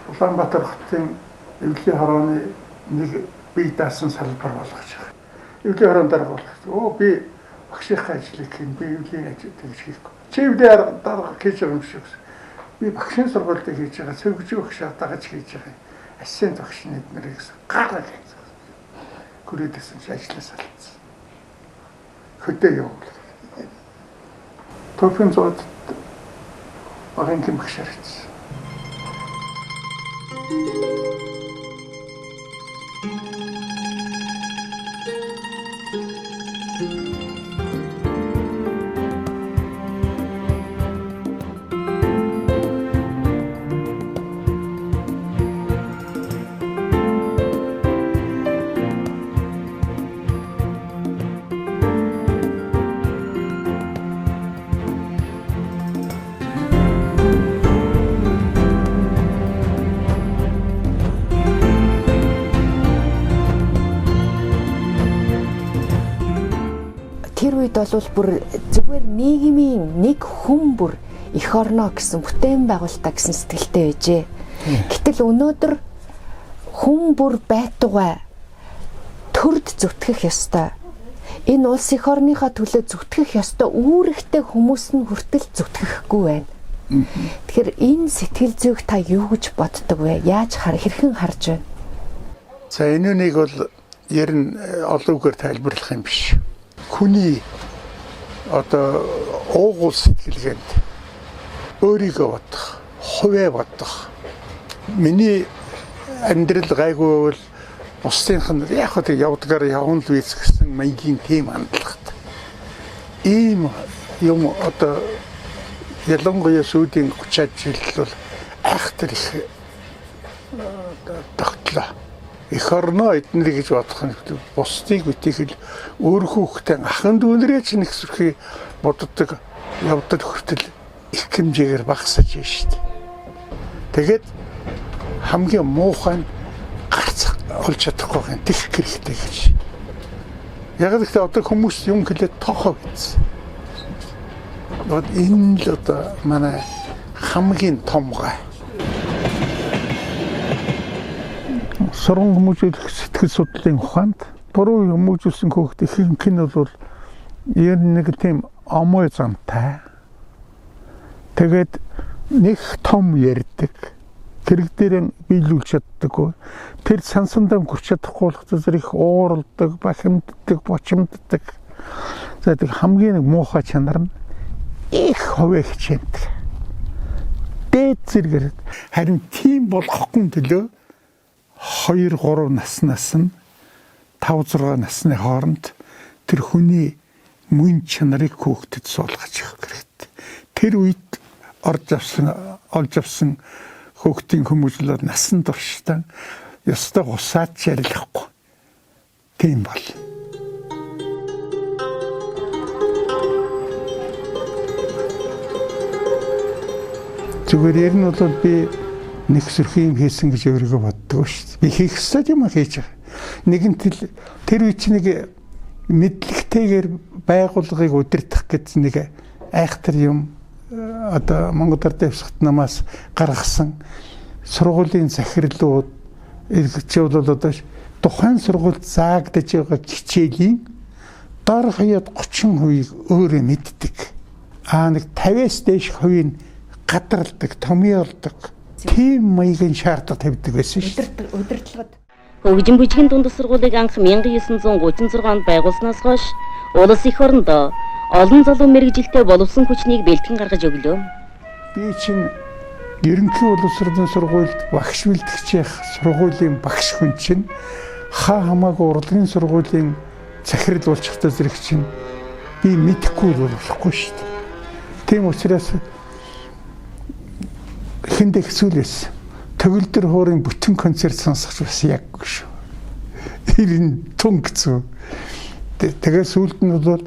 Улаанбаатар хотын эвлэлийн хорооны нэг бие даасан салбар болгож байгаа. Эвлэлийн хороонд дарга болгох. Би багшийнхаа ажлыг хийн би эвлэлийн ажил гэж хийхгүй. Чи эвлэлийн дарга хийж байгаа юм шиг. Би багшийн сургуульд хийж байгаа зөвхөн багшаа дагаж хийж байгаа. Асын багш эднэр гэсэн гараа гэсэн. хүрээд гэсэн чи ажлаас алдсан. Хөдөө явуул. Тофин зоод багын багшаар хийсэн. Тэр үед бол бүр зүгээр нийгмийн нэг хүн бүр эх орно гэсэн бүтээн байгуулалтаа гэсэн сэтгэлтэй байжээ. Гэтэл өнөөдөр хүн бүр байтугай төрд зүтгэх ёстой. Энэ улс эх орныхоо төлөө зүтгэх ёстой үүрэгтэй хүмүүс нь хүртэл зүтгэхгүй байна. Тэгэхээр энэ сэтгэл зүйг та юу гэж боддог вэ? Яаж хэрхэн харж байна? За энэ нэг бол ер нь олон үгээр тайлбарлах юм биш. Хүний одоо уугуул сэтгэлгээнд өөрийгөө бодох, хувиа бодох. Миний амьдрал гайгүй бол бусдынх нь яг хөө явдгаар явна л виз гэсэн маягийн тийм хандлагатай. Ийм юм одоо ялангуяа сүүлийн 30 жил бол айхтар их тогтлоо. Эх орно эднэрийг гэж бодох нь бусдыг үтгэл өөрийнхөө хөхтэй ахын дүүнрээ ч нэг сүрхий боддог явдал хүртэл их хэмжээгээр багасаж байна шүү дээ. Тэгээд хамгийн муухай нь гарц олж чадахгүй гэн тэгэх хэрэгтэй гэж. Яг л ихтэй одоо хүмүүс юм хэлээд тоохоо гэсэн. Энэ л одоо манай хамгийн том гай. Сургууль хүмүүжүүлэх сэтгэл судлалын ухаанд буруу хүмүүжүүлсэн хүүхэд ихэнх нь бол ер нь нэг тийм омой замтай. Тэгээд нэг том ярьдаг. Тэр дээр биелүүлж чаддаггүй. Тэр сансандаа хүрч чадахгүй болох зэрэг их ууралдаг, бахимддаг, бочимддаг. За тэг хамгийн нэг муухай чанар нь их ховөө хичээдэг. Дээд зэрэг харин тийм болохгүй төлөө 2-3 наснаас нь 5-6 насны хооронд тэр хүний мөн чанарыг хүүхдэд суулгаж явах хэрэгтэй. Тэр үед олж авсан хүүхдийн хүмүүжлүүд насан туршдаа ёстой гусаад чарилахгүй. Тийм бол. Зүгээр ер нь бол би нэг сүрхий юм хийсэн гэж өөрийгөө боддог шүү дээ. Би хийх ёстой юм хийж байгаа. Нэгэн тэр үе чинь нэг мэдлэгтэйгээр байгууллагыг удирдах гэж нэг айхтар юм одоо Монгол Ард Явсгат намаас гаргасан сургуулийн захирлууд эргэжүүл бол одоо тухайн сургуульд заагдаж байгаа хичээлийн дор хаяад 30% өөрөө мэддэг. Нэг 50-аас дээш хувийн гадралдаг, томьёолдог. Тийм маягийн шаардлага тавьдаг байсан шүү дээ. Удирдлагад Хөгжин бүжгийн дунд сургуулийг анх 1936 онд байгуулснаас хойш улс эх орондоо олон залуу мэрэгжилтэй боловсон хүчнийг бэлтгэн гаргаж өглөө. Би чинь Ерөнхий улсын сургуульд багш бэлтгэж явах сургуулийн багш хүн чинь хамаагүй урлагийн сургуулийн захирал болчихтой зэрэг чинь би мэдэхгүй болохгүй шүү дээ. Тийм учраас хиндэх зүйлээс төгөлдөр хоорын бүтэн концерт сонсох бас яггүй шүү. Ирэн тунг зү. Тэгээ сүүлд нь бол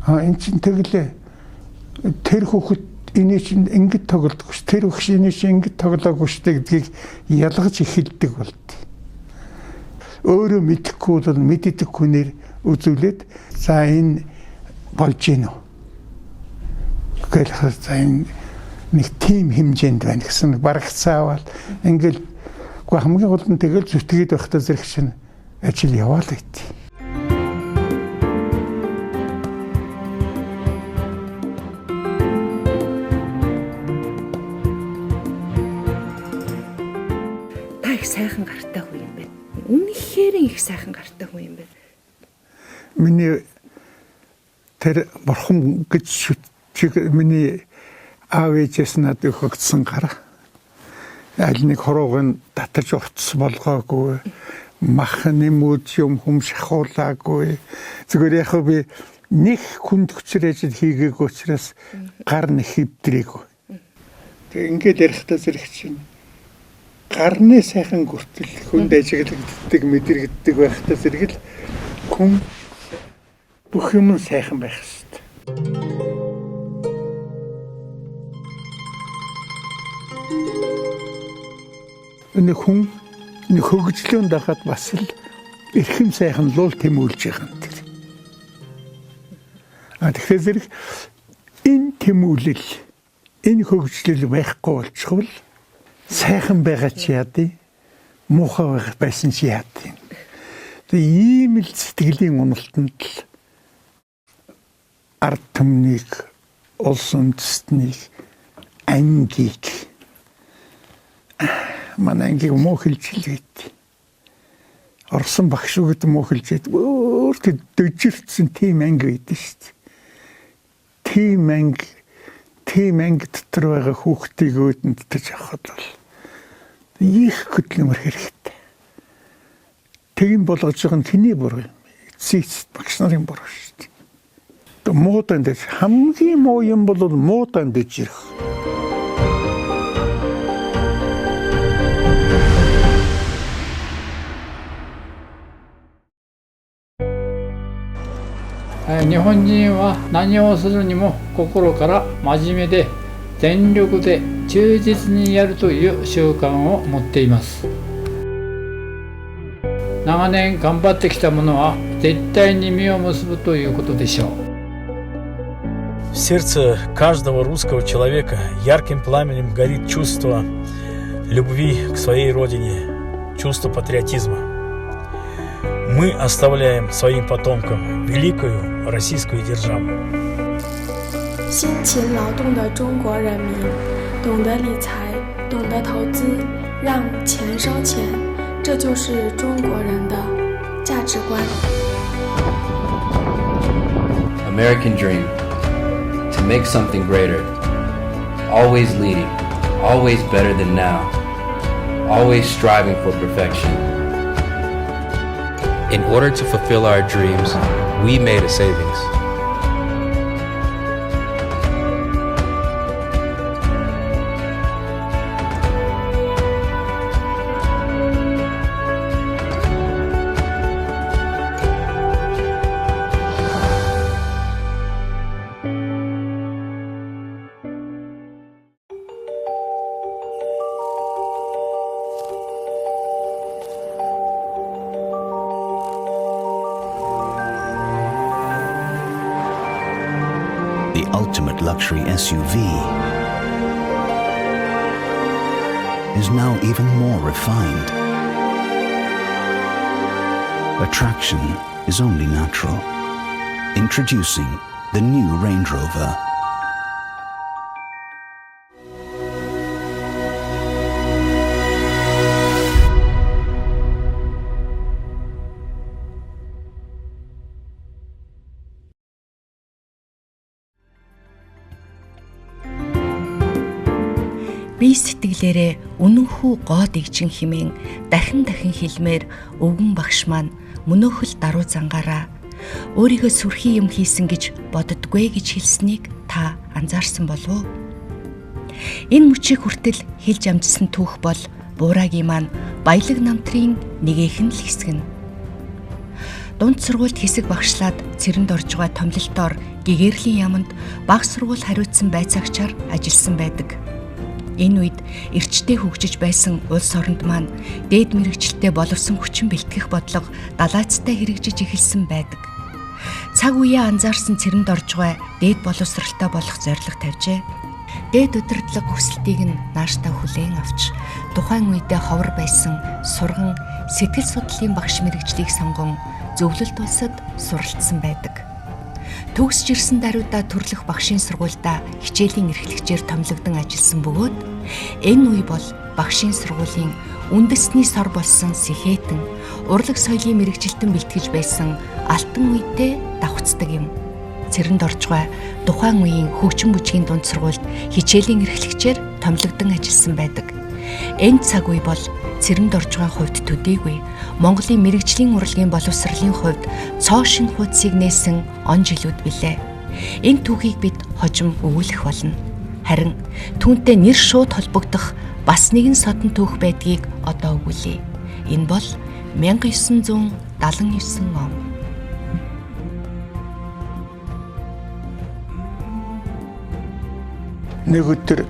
эн чин тэглээ. Тэр хүүхэд энийг чинь ингэж тоглодог ш. Тэр хүүхэд энийг чинь ингэж тоглоогүй ш гэдгийг ялгаж эхэлдэг болт. Өөрөө мэдэхгүй бол мэддэг хүнээр үзүүлээд за энэ болж гинөө. Гэхдээ за энэ нэг тим хэмжээнд байна гэсэн барагцаавал ингээл хамгийн гол нь тэгэл зүтгээд байхдаа зэрэг чинь ажил яваал байт. Та их сайхан гартай хүн юм байна. Үнэхээр их сайхан гартай хүн юм байна. миний тэр бурхан гэж миний аав ээжээс надад өгсөн гар аль нэг хороогийн татаж уртс болгоогүй мах нэмүүд юм хүм шахуулаагүй зүгээр яг би нэг хүндгчрэж хийгээг учраас гар нэг хөвдрээгүй. Тэг ингээд ярихтаа зэрэг чинь гарны сайхан гүртэл хүнд ажиглагддаг мэдрэгддэг байхтаа зэрэг л хүн бүх юм сайхан байх хэрэгтэй. Энэ хүн нэг хөгжлөнд дахад бас л эрхэм сайхан луул тэмүүлж байгаа юм тэр. Тэгэхээр зэрэг энэ тэмүүлэл энэ хөгжлөл байхгүй болчихвол сайхан байгаа ч яадыг муухай байсан ч яадыг. Тэгээ ийм л сэтгэлийн уналтанд л ард түмнийг улс үндэстнийг ангийг манай ангийг муу хэлжлээд орсон багш үгэд муу хэлжээд өөртөө дөжирдсэн тийм анги байдаг шүү дээ. Тийм анги дотор байгаа хүүхдийг өөдөнд тэж авахд бол их хөтлөмөр хэрэгтэй. Тэгин болгож байгаа нь тэний буруу юм. Эцсийц багш нарын буруу шүү дээ. Муудан дэж хамгийн муу юм бол муудан дэж ирэх.日本人は何をするにも心から真面目で全力で忠実にやるという習慣を持っています。長年頑張ってきたものは絶対に実を結ぶということでしょう。В сердце каждого русского человека ярким пламенем горит чувство любви к своей родине, чувство патриотизма. Мы оставляем своим потомкам великую российскую державу. 辛勤劳动的中国人民懂得理财，懂得投资，让钱烧钱，这就是中国人的价值观。 American dream, to make something greater, always leading, always better than now, always striving for perfection. In order to fulfill our dreams, we made a savings. The ultimate luxury SUV is now even more refined. Attraction is only natural. Introducing the new Range Rover. Би сэтгэлээрээ үнэнхүү гоо дэгжин химэн дахин хэлмээр өвгөн багш маань мөнөөхөл даруй зангаараа өөрийгөө сүрхий юм хийсэн гэж боддгүй гэж хэлснийг та анзаарсан болов уу? Энэ мөчийг хүртэл хэлж амжсан түүх бол буураагийн маань баялаг намтрын нэгэн л хэсэг нь. Дунд сургуульд хэсэг багшлаад цэрэнд орж байгаа томлолтоор гэгэрлийн яманд баг сургууль хариуцсан байцаагчаар ажилласан байдаг. Энэ үед эрчтэй хөгжиж байсан улс оронд маань дээд мэрэгчлэлтэй боловсон хүчин бэлтгэх бодлого далайцтай хэрэгжиж эхэлсэн байдаг. Цаг үеэ анзаарсан цэрэнд орж байгаа дээд боловсралтай болох зорилго тавьжээ. Дээд удирдлага хүсэлтийг нь нааштай хүлээн авч тухайн үедээ ховор байсан сурган сэтгэл судлалын багш мэрэгчлийг сонгон зөвлөлт улсад суралцсан байдаг. Төгсж ирсэн даруйдаа төрлөх багшийн сургуультай хичээлийн эрхлэгчээр томилогдсон ажилласан бөгөөд энэ үе бол багшийн сургуулийн үндэсний сор болсон сэхэтэн урлаг соёлын мэрэгжилтэн бэлтгэж байсан алтан үедээ давхцдаг юм. Цэрэндоржгой тухайн үеийн хөгжин бүжгийн дунд сургуульд хичээлийн эрхлэгчээр томилогдсон ажилласан байдаг. Энэ цаг үе бол Цэрэндоржгойн хувьд төдийгүй Монголын мэрэгжлийн урлагийн боловсролын хувьд цоо шин хуудсыг нээсэн он жилүүд билээ. Энэ түүхийг бид хожим өвүүлэх болно. Харин түүнтэй нэр шууд холбогдох бас нэгэн содон түүх байдгийг одоо өгүүлье. Энэ бол 1979 он. Нэг өдөр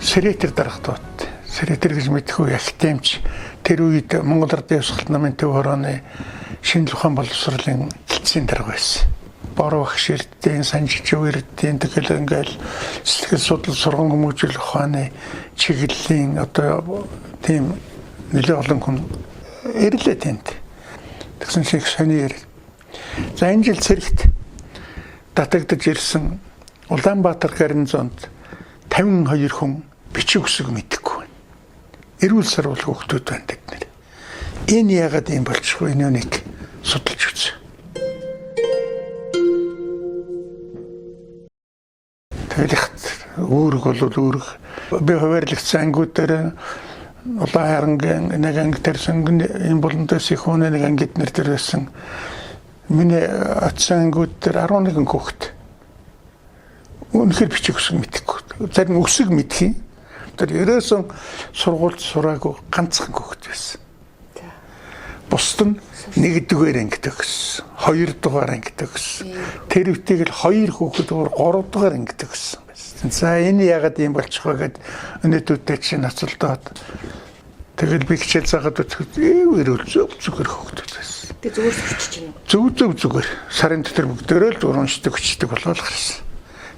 Сэрэтэр дарахтууд. Сэрэтэр гэж мэдхүү актемч тэр үед Монгол Ардын Ёсгол намын төв хорооны шинжлэх ухаан боловсролын хэлтсийн дарга байсан. Бор багш эрдийн, санжигч эрдийн тэгэл ингээл сэтгэл судлал сургууль хүмүүжил ухааны чиглэлийн одоо тийм нэлээд олон хүн ирлээ тэнд. Тэгсэн шиг сони ярив. За энэ жил цэрэгт татагдж ирсэн Улаанбаатар гарнизонд 52 хүн бичиг үсэг мэдэхгүй байна. Эрүүл сарвал хүүхдүүд байна тэднэр. Энэ яагаад юм болчихгүй энэ үнийг судалж үзье. Тэгэлхт үүрэг бол үүрэг. Би хуваарлагдсан ангууд дээр улаан харангийн нэг анги төрсөн энэ болондоос их хүн нэг ангид нэр төрсэн. Миний атсан ангууд дээр 11 хүүхэд. Үнэхээр бичиг үсэг мэдэхгүй. Зарим үсэг мэдэх юм. Тэр ерөөсөн сургуульд сураагүй ганцхан хүүхэд байсан. Бусд нь 1-р анги төгссөн, 2-р анги төгссөн. Тэр үтгийг л 2 хүүхэд өөр 3-р анги төгссөн байсан. За энэ яагаад юм болчих вэ гэд өнөөдөө чинь ноцолдоод тэгэл би хичээл заагаад өчгөд эрүүл зүгээр хүүхдүүд байсан. Тэг зүгээр зөвчөж чинь. Зүгээр. Сарын дотор бүгдөө л уншдаг өчтдөг болол гарсан.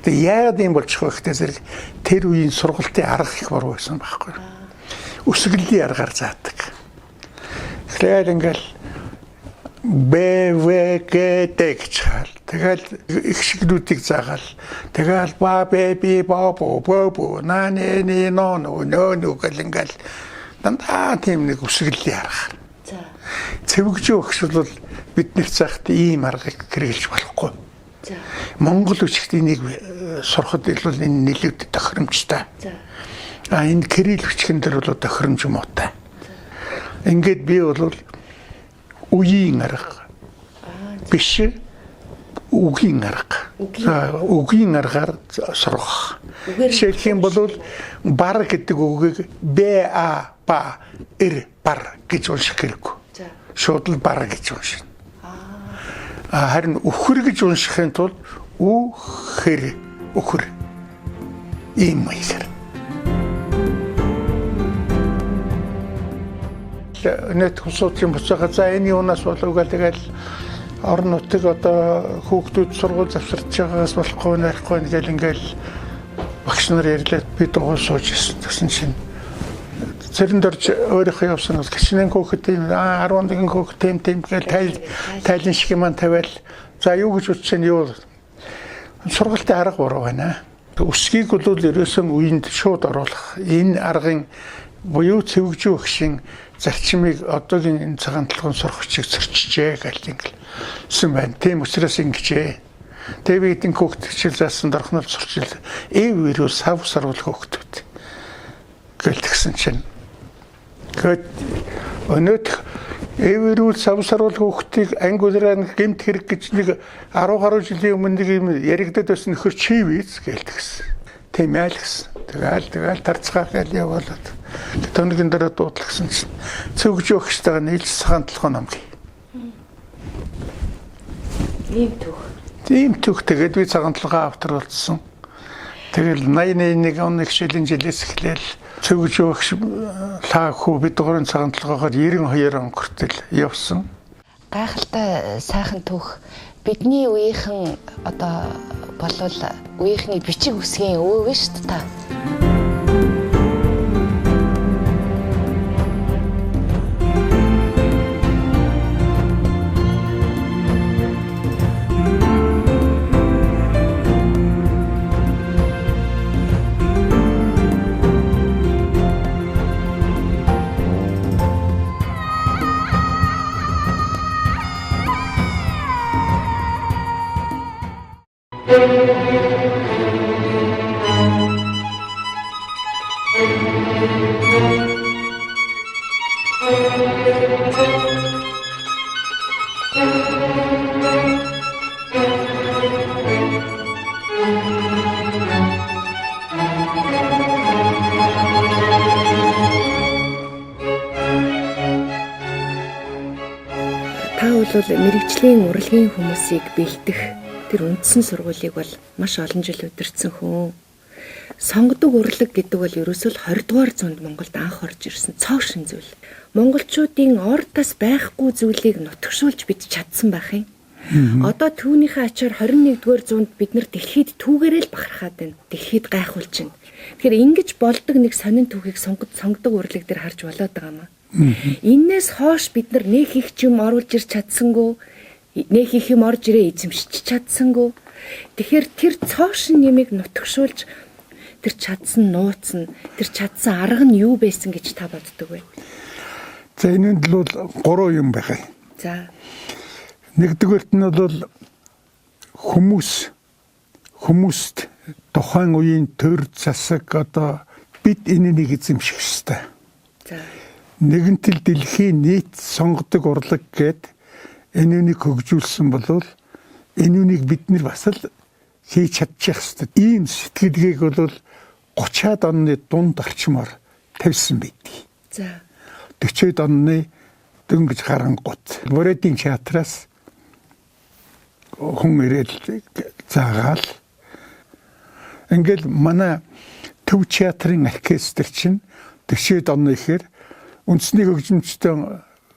Тэг яагаад юм болчих вэ гэхтээ зэрэг тэр үеийн сургалтын арга их бор байсан байхгүй. Үсгэллийн аргаар заадаг. Тэгэхээр ингээл БВГД-г чаал. Тэгэл их шигнүүдийг заагаал. Тэгэл ба бэби бабо бобо нане но гэл ингээл дандаа тийм нэг үсгэллийн арга. За. Цэвэгжүү өгч бол бидний цагт ийм аргыг хэрэглэж болохгүй. За. Монгол үчигт энийг сурахад бол энэ нэлээд тохиромжтой. За. Энэ кирилл үчгэн дээр бол тохиромж муутай. Ингээд би бол үеийн арга. Биш үгийн арга. За үгийн аргаар сурах. Жишээлх юм бол бар гэдэг үгийг БА ба эр бар гэж унших хэрэггүй. За. Шууд л бар гэж уншина. Харин өхөр гэж уншихын тулд өхөр ийм маягаар. Net хусуучин буцаага за энэ юунаас болов тэгэл орон нутаг одоо хүүхдүүд сургууль завсарч байгаагаас болохгүй гэл ингээл багш нар ярьлаа би дугуй сууж ирсэн гэсэн чинь Цэрэндорж өөрийнхөө явсан бол гişнэн хүүхэд тийм 11 хүүхэд тийм гэл тайлан шиг маань тавиал за юу гэж бодож чинь юу сургалтын арга буруу байна. Үсгийг бол ерөөсөн үеинд шууд оруулах энэ аргын буюу цэвэгжүү өгшин зарчмыг одоогийн энэ цагаан толгойн сурагчийг зөрчижээ гэл ингэсэн байна. Тийм учраас ингэжээ. Тэвэдийн хүүхэд хичээл заасан дорхнол сурчил эрүүл савсарвал хүүхдүүд гэлтгсэн чинь гэт өнөөдөр эрүүл савсарвал хүүхдийг ангиулраа гэмт хэрэг гэж нэг 10 гаруй жилийн өмнө нэг юм яригдаад байсан нөхөр чи виз гэлтгсэн. Тийм яа л гэсэн. Тэгэл тарцгаа гэл явуулаад тоногын дараа дуудлагсан чинь цөвгж өгчтэйгээ нийлж цагаан толгой намгүй. Тийм түүх тэгээд би цагаан толгой автар болцсон. Тэгэл 81 оны хичээлийн жилээс эхлээл цөвгж өгч лааху бид дуурын цагаан толгойгоор 92 он хүртэл явсан. Гайхалтай сайхан түүх. Бидний үеийнхэн одоо болвол үеийнхний бичиг үсгийн өвөө вэ шүү дээ та. Мэргэжлийн урлагийн хүмүүсийг бэлдэх тэр үндсэн сургуулийг бол маш олон жил удирдсан хүн. Сонгодог урлаг гэдэг бол ерөөсөө 20 дугаар зуунд Монголд анх орж ирсэн цоошин зүйл. Монголчуудын ордоос байхгүй зүйлийг нутагшуулж бид чадсан байх юм. Одоо түүнийхээ ачаар 21-р зуунд бид нар дэлхийд түүгээрээ л бахархаад байна. Дэлхийд гайхуулж байна. Тэгэхээр ингэж болдог нэг сонин түүхийг сонгодог урлаг дээр харж болоод байгаа юм. Иннээс хойш бид нар нэг их юм оруулж ирч чадсангүй, нэг их юм орж ирээ эзэмшиж чадсангүй. Тэгэхээр тэр цоошин нэмийг нутагшуулж тэр чадсан нууц нь, тэр чадсан арга нь юу байсан гэж та боддог вэ? За энэнд л бол 3 юм байх. За. Нэгдүгээрт нь бол хүмүүст тухайн үеийн төр засаг одоо бид энийг эзэмших ёстой. За. Нэгэнтэл дэлхийн нийт сонгодог урлаг гээд энэнийг хөгжүүлсэн бол энэнийг бид нар бас л хийж чадчих ёстой. Ийм сэтгэлгээг бол 30-аад оны дунд орчмоор тавьсан байдаг. За. 40-ад оны дөнгөж харангуут Бородын театраас хүн ирээд заагаал. Ингээл манай Төв театрын оркестр чинь 40-ад оны ихээр үндэсний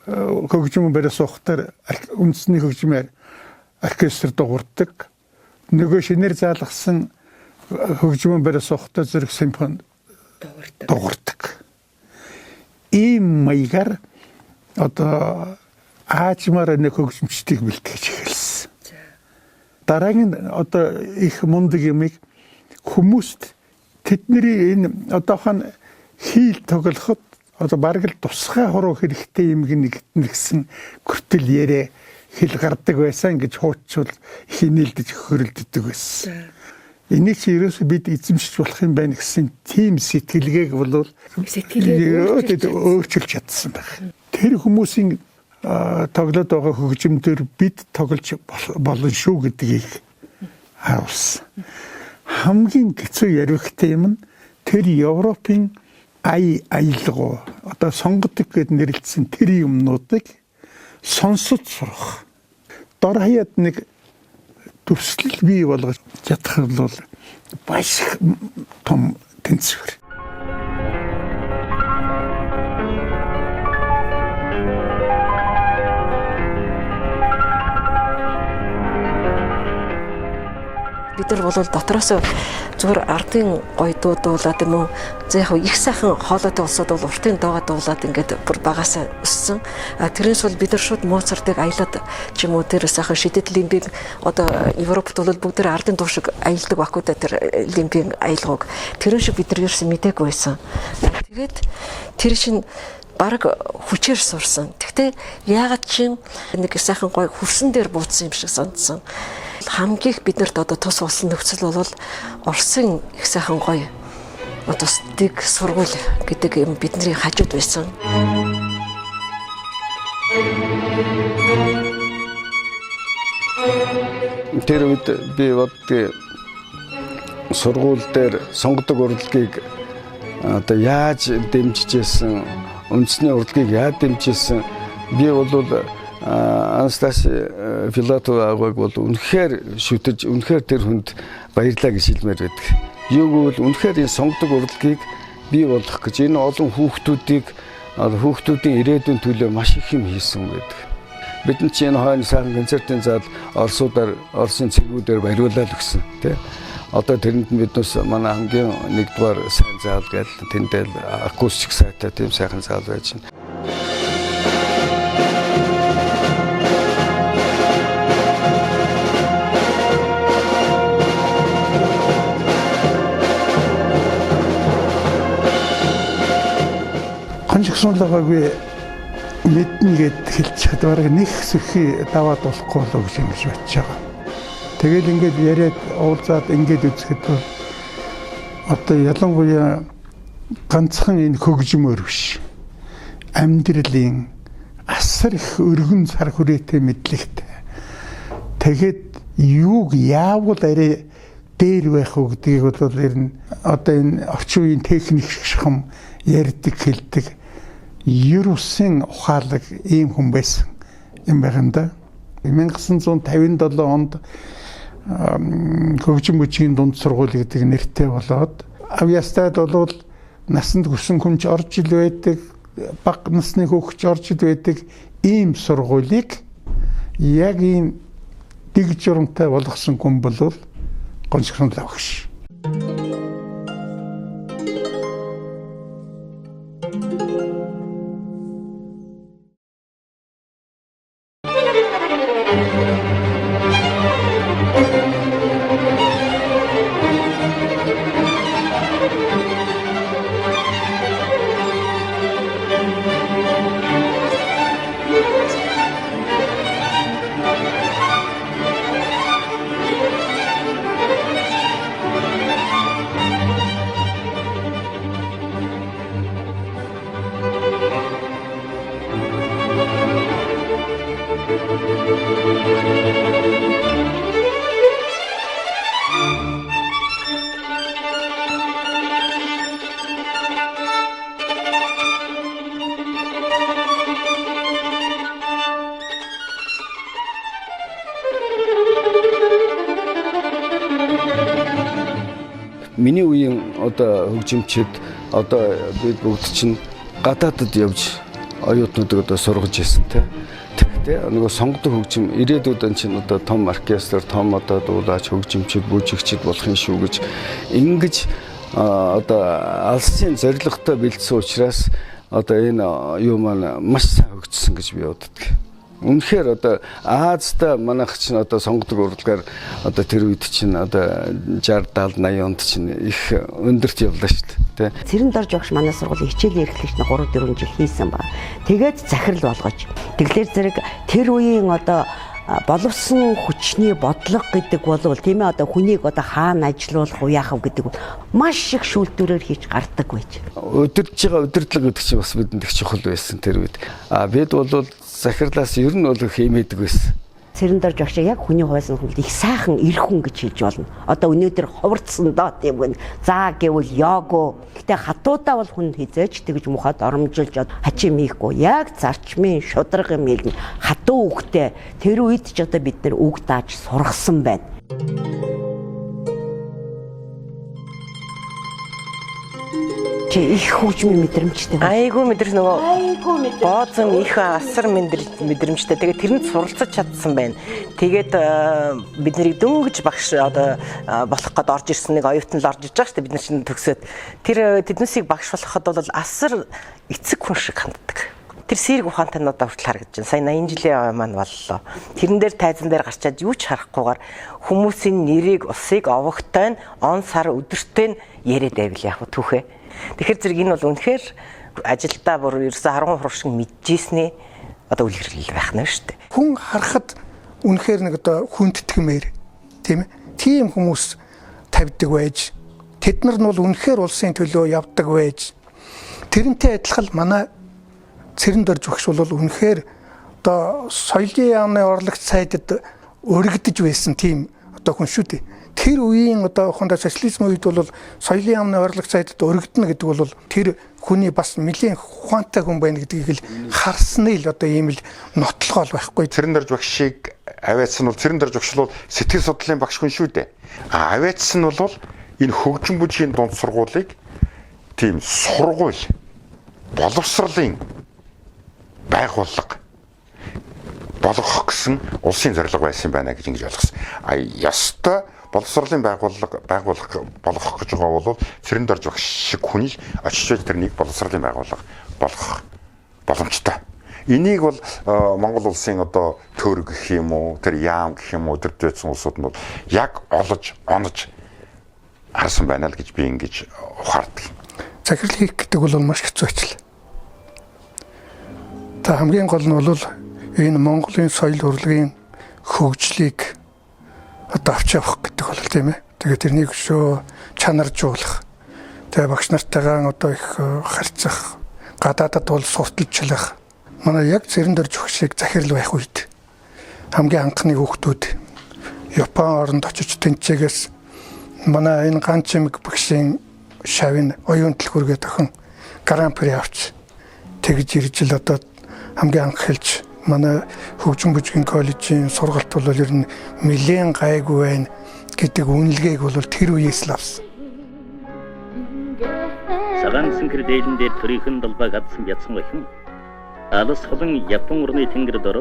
хөгжмөн бариа суухтаар үндэсний хөгжмээр оркестр дуурдаг. Нөгөө шинээр заалгасан хөгжмөн бариа суухтаар зэрэг симфони дуурдаг. Ийм маягаар одоо аажмаар нэг хөгжмчдийг бэлтгэж эхэлсэн. Дараагийн одоо их мундаг юмыг хүмүүст тэдний энэ одоохон хийл тоглоход одоо бараг л тусгай хуруу хэрэгтэй юм нэгсэн хүртэл ярэ хэл гардаг байсан гэж хуучвал их нээлдэж хөрөлддөг байсан. Энийг чи ерөөсөө бид эзэмшиж болох юм байна гэсэн тийм сэтгэлгээг бол өөрчилж чадсан байх. Тэр хүмүүсийн тоглоод байгаа хөгжмөөр бид тоглож болно шүү гэдгийг харуулсан. Хамгийн хэцүү яригтай юм нь тэр Европын аялгуу одоо сонгодог гэд нэрлэлсэн тэр юмнуудыг сонсож сурах. Дор хаяад нэг төсөл бий болгож чадах бол маш том тэнцвэр. Бид нар бол дотроос зүгээр ардын гоё дуудуулаад юм уу за яг их сайхан хоолойтой улсууд бол уртын доогоо дуулаад ингээд бүр багасаа өссөн. Тэрнээс бол бид нар шууд Моцартыг аялаад ч юм уу тэр сайхан шидэт лимбиг одоо Европт бол бүгд тэр ардын дуу шиг аялдаг байхгүй да тэр лимбийн аялгауг. Тэрэн шиг бид нар ерөөсөн мдээгүй байсан. Тэгээд тэр шин бараг хүчээр сурсан. Гэхдээ яагаад чинь нэг сайхан гоё хөрсөн дээр бууцсан юм шиг санагдсан. Хамгийн их биднэрт одоо тус болсон нөхцөл бол Оросын их сайхан гоё одоо стиг сургууль гэдэг юм бидний хажууд байсан. Тэр үед би боддог сургууль дээр сонгодог урлагийг одоо яаж дэмжижсэн, үндэсний урлагийг яаж дэмжижсэн би бол Анастаси Филатоваг бол үнэхээр шүтэж, үнэхээр тэр хүнд баярлалаа гэж хэлмээр байдаг. Юу гэвэл үнэхээр энэ сонгодог урлагийг бий болгох гэж энэ олон хүүхдүүдийн ирээдүйн төлөө маш их юм хийсэн байдаг. Бидний чинь энэ хойно сайхан концертын зал Оросын цэргүүдээр баярлуулаад өгсөн тий. Одоо тэрэнд биднээс манай хамгийн нэгдүгээр сайн зал гэж тэндэл акустик сайтай тийм сайхан зал байж байна. Ханжигсуулаагүй мэднэ гэд хэлж чадварыг нэг сүхий даваад болохгүй л гэж бодож байгаа. Тэгэл ингээд яриад уулзаад ингээд үзэхэд одоо ялангуяа ганцхан энэ хөгжмөр биш. Амьдралын асар их өргөн сар хүрээтэй мэдлэгтэй. Тэгэхэд юуг яавал арай дээр байх уу гэдгийг бол ер нь одоо энэ орчин үеийн техник шахам ярьдаг хэлдэг. Ер усын ухаалаг ийм хүн байсан юм байна да. 1957 онд хөгжим бүжгийн дунд сургууль гэдэг нэртэй болоод авьяастайд бол насанд хүрсэн хүнч орж ил байдаг, бага насны хөгч орж ил байдаг ийм сургуулийг яг ийм дэг журамтай болгосон хүн бол гончхон лагш. Миний үеийн одоо хөгжимчид одоо бид бүгд чинь гадаадд явж оюутнуудыг одоо сургаж ирсэн те нөгөө сонгодог хөгжим ирээдүйд чинь одоо том оркестр, том одоо дуулаач, хөгжимчид, бүжигчид болох юм шүү гэж ингэж одоо алсын зорилготой бэлдсэн учраас одоо энэ юу маань маш сайн хөгжсөн гэж би боддог. Үнэхээр одоо Азта манайх чинь одоо сонгодог урлагаар одоо тэр үед чинь одоо 60 70 80 онд чинь их өндөрт явлаа шүү дээ. ЦЭРЭНДОРЖ багш манай сургуулийн хичээлийн эрхлэгч нь 3 4 жил хийсэн ба. Тэгээд захирал болгож. Тэглэр зэрэг тэр үеийн одоо боловсон хүчний бодлого гэдэг бол тийм ээ одоо хүнийг одоо хаана ажилуулах уу яах вэ гэдэг маш их шүүлтүүрээр хийж гардаг байж. Өдөрж байгаа өдөрлөг гэдэг чинь бас бидэнд их чухал байсан тэр үед. Бид бол захирлаас ер нь бол хиймээдэг байсан. ЦЭРЭНДОРЖ багш яг хүний хувьсан хүн их сайхан эр хүн гэж хэлж болно. Одоо өнөөдөр хуварцсан доо тийм гэн. За гэвэл його. Гэтэ хатуудаа бол хүн хизээч тэгж мухад оромжилж хачим хийхгүй. Яг зарчмын шудраг юм хэлнэ. Хатуу үгтэй. Тэр үед ч одоо бид нэр үг дааж сургасан байна. Их хөгжмийн мэдрэмжтэй. Айгүй мэдэрч нөгөө бооцон их асар мэдрэмжтэй. Тэгээд тэрэнд суралцаж чадсан байна. Тэгээд бид нарыг дөнгөж багш одоо болох гээд орж ирсэн нэг оюутан л орж иж байгаа шүү дээ. Бид нар чинь төгсөөд тэр тэднээсийг багш болоход бол асар эцэг хүн шиг ханддаг. Тэр сэрэг ухаантайнуудаа хүртэл харагдаж байна. Сая 80 жилийн маань боллоо. Тэрэн дээр тайзан дээр гарчаад юу ч харахгүйгээр хүмүүсийн нэрийг, усыг овогтой нь он сар өдөртөө яриад байвал яах вэ түүхээ. Тэгэхээр зэрэг энэ бол үнэхээр ажилдаа бүр ерөөсө 10 хурц шиг мэдчихсэн одоо үлгэрэл байх нь шүү дээ. Хүн харахад үнэхээр нэг одоо хүндэтгэмээр тийм ээ. Тийм хүмүүс тавьдаг байж тэд нар нь бол үнэхээр улсын төлөө явдаг байж тэрнтэй адилхан манай ЦЭРЭНДОРЖ багш бол үнэхээр одоо соёлын яамны орлогч сайдад өргөдөж байсан тийм одоо хүн шүү дээ. Тэр үеийн одоо ухаандаа социализм үед бол соёлын яамны орлогч сайдад өргөднө гэдэг бол тэр хүний бас нэлээд ухаантай хүн байна гэдгийг л харсны л одоо ийм л нотлогоо байхгүй. ЦЭРЭНДОРЖ багшийг аваадсан бол ЦЭРЭНДОРЖ багш бол сэтгэл судлалын багш хүн шүү дээ. Аваадсан нь бол энэ хөгжим бүжгийн дунд сургуулийг тийм сургууль боловсролын байгууллага болгох гэсэн улсын зорилго байсан байна гэж ингэж ойлгосон. Ёстой боловсролын байгууллага болгох гэж байгаа бол ЦЭРЭНДОРЖ багш шиг хүний очиж тэрнийг боловсролын байгууллага болгох боломжтой. Энийг бол Монгол улсын одоо төр гэх юм уу, тэр яам гэх юм уу, тэр дэвсэн улсууд нь бол яг олж онож харсан байна л гэж би ингэж ухаардаг. Захирал хийх гэдэг бол маш хэцүү ажил. Та хамгийн гол нь бол энэ Монголын соёл урлагийн хөгжлийг одоо авч явах гэдэг бол тийм ээ. Тэгээд тэрнийг өшөө чанаржуулах. Тэгээд багш нартайгаа одоо их харьцах, гадаадад бол сурталчлах. Манай яг цэрэндорж өгөх шиг захирал байх үед хамгийн анхны хүүхдүүд Япон оронд очиж тэнцээгээс манай энэ ганчимэг багшийн шавын оюун төлхөргээд охин гран-при авч тэгж ирж л одоо хамгийн анх хэлж манай хөгжим бүжгийн коллежийн сургалт бол ер нь нэлээд гайгүй байна гэдэг үнэлгээг бол тэр үеэс л авсан. Цагаан сэнхэр дээлэн дээр төрийнхэн далбаа гадсан ятсан бахан алас холон Япон орны тэнгэр дор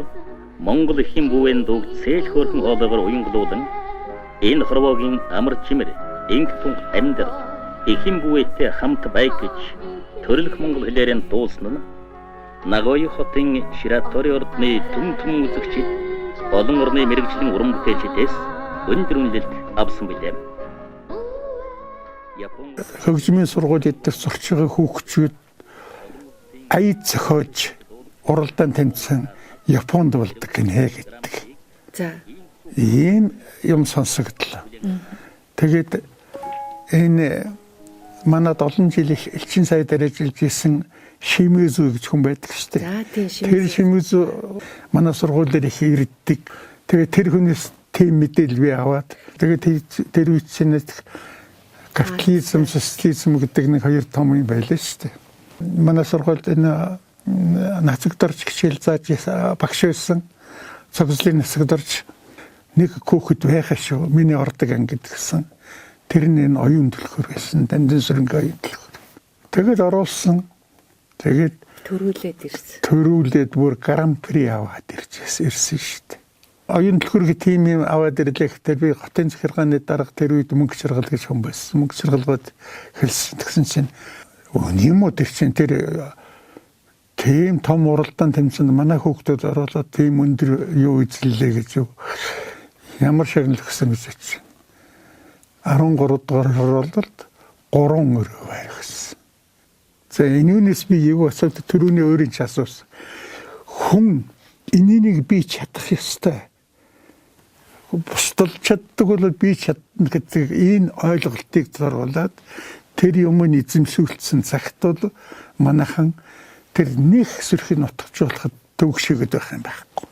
Монгол эхийн бүвэн дууг цээл хөөрхөн хоолойгоор уянгалуулан энэ хорвоогийн амар чимэр инг тун амьдар эхийн бүвэтэй хамт байг гэж төрөлх монгол хэлээрэн дуулсан нь Нагои хотын Ширатори ордны түм үзэгчид олон орны мэрэгжлийн уран бүтээлчдээс өндөр үнэлэлт авсан билээ. Хөгжмийн сургуулиуд дээр сурч байгаа хүүхчүүд ая зохиогч уралдаан тэмцэн Японд болдог гинэ гэдэг. За. Ийм юм сонсогдлоо. Тэгээд энэ манад олон жил их элчин сайдаар ажиллаж исэн Шимэзү гэж хүн байдаг шүү дээ. За тийм Тэр Шимэзү манай сургуулиуд их ирдэг. Тэгээд тэр хүнээс тийм мэдээлэл би аваад тэгээд тэр үеийнээс капитализм, социализм гэдэг нэг хоёр том юм байлаа шүү дээ. Манай сургуульд энэ нацагдорж хичээл зааж багш байсан. Төслийн нацагдорж нэг хүүхэд байхаа шүү. Миний ордог анги гэдгсэн. Тэр нь энэ оюун төлхөр байсан. Дандан сүрэнгийн оюун төлхөр. Тэгээд оруулсан. Тэгээд төрүүлээд бүр гран-при аваад ирсэн шүү дээ. Оюун төлхөргийн тим юм аваад ирлэхдээ би хотын захиргааны дарга тэр үед МУГБ гэж хүн байсан. МУГБ хэлсэн гэсэн чинь юм уу тэр чинь тэр тийм том уралдаан тэмцээнд манай хүүхдүүд оруулаад тийм өндөр юу эзэллээ гэж юу ямар шагнал өгсөн гэж байна. 13 дугаар оролдолд 3 өрөө байхсан. За энүүнээс би юу асуулт төрөний өөрийн ч асуусан. Хүн энийг би чадах ёстой. Бусдал чаддаг бол би чадна гэдэг энэ ойлголтыг зориулаад тэр юмыг эзэмшүүлсэн цагт бол манайхан тэр нэг сөрхийг нутгажуулахад төгшөөгд байх юм байхгүй.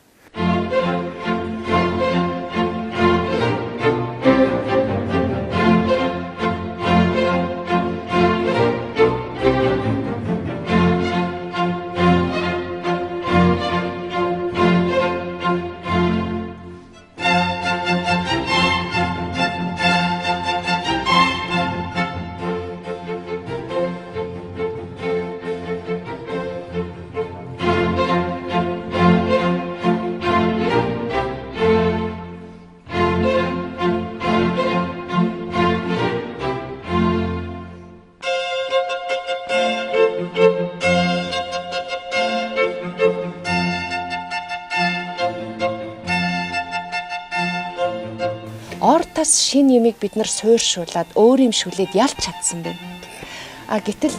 Ортос шин юмыг бид нар суурьшуулад өөр юм шүлээд ялч чадсан байна. Гэтэл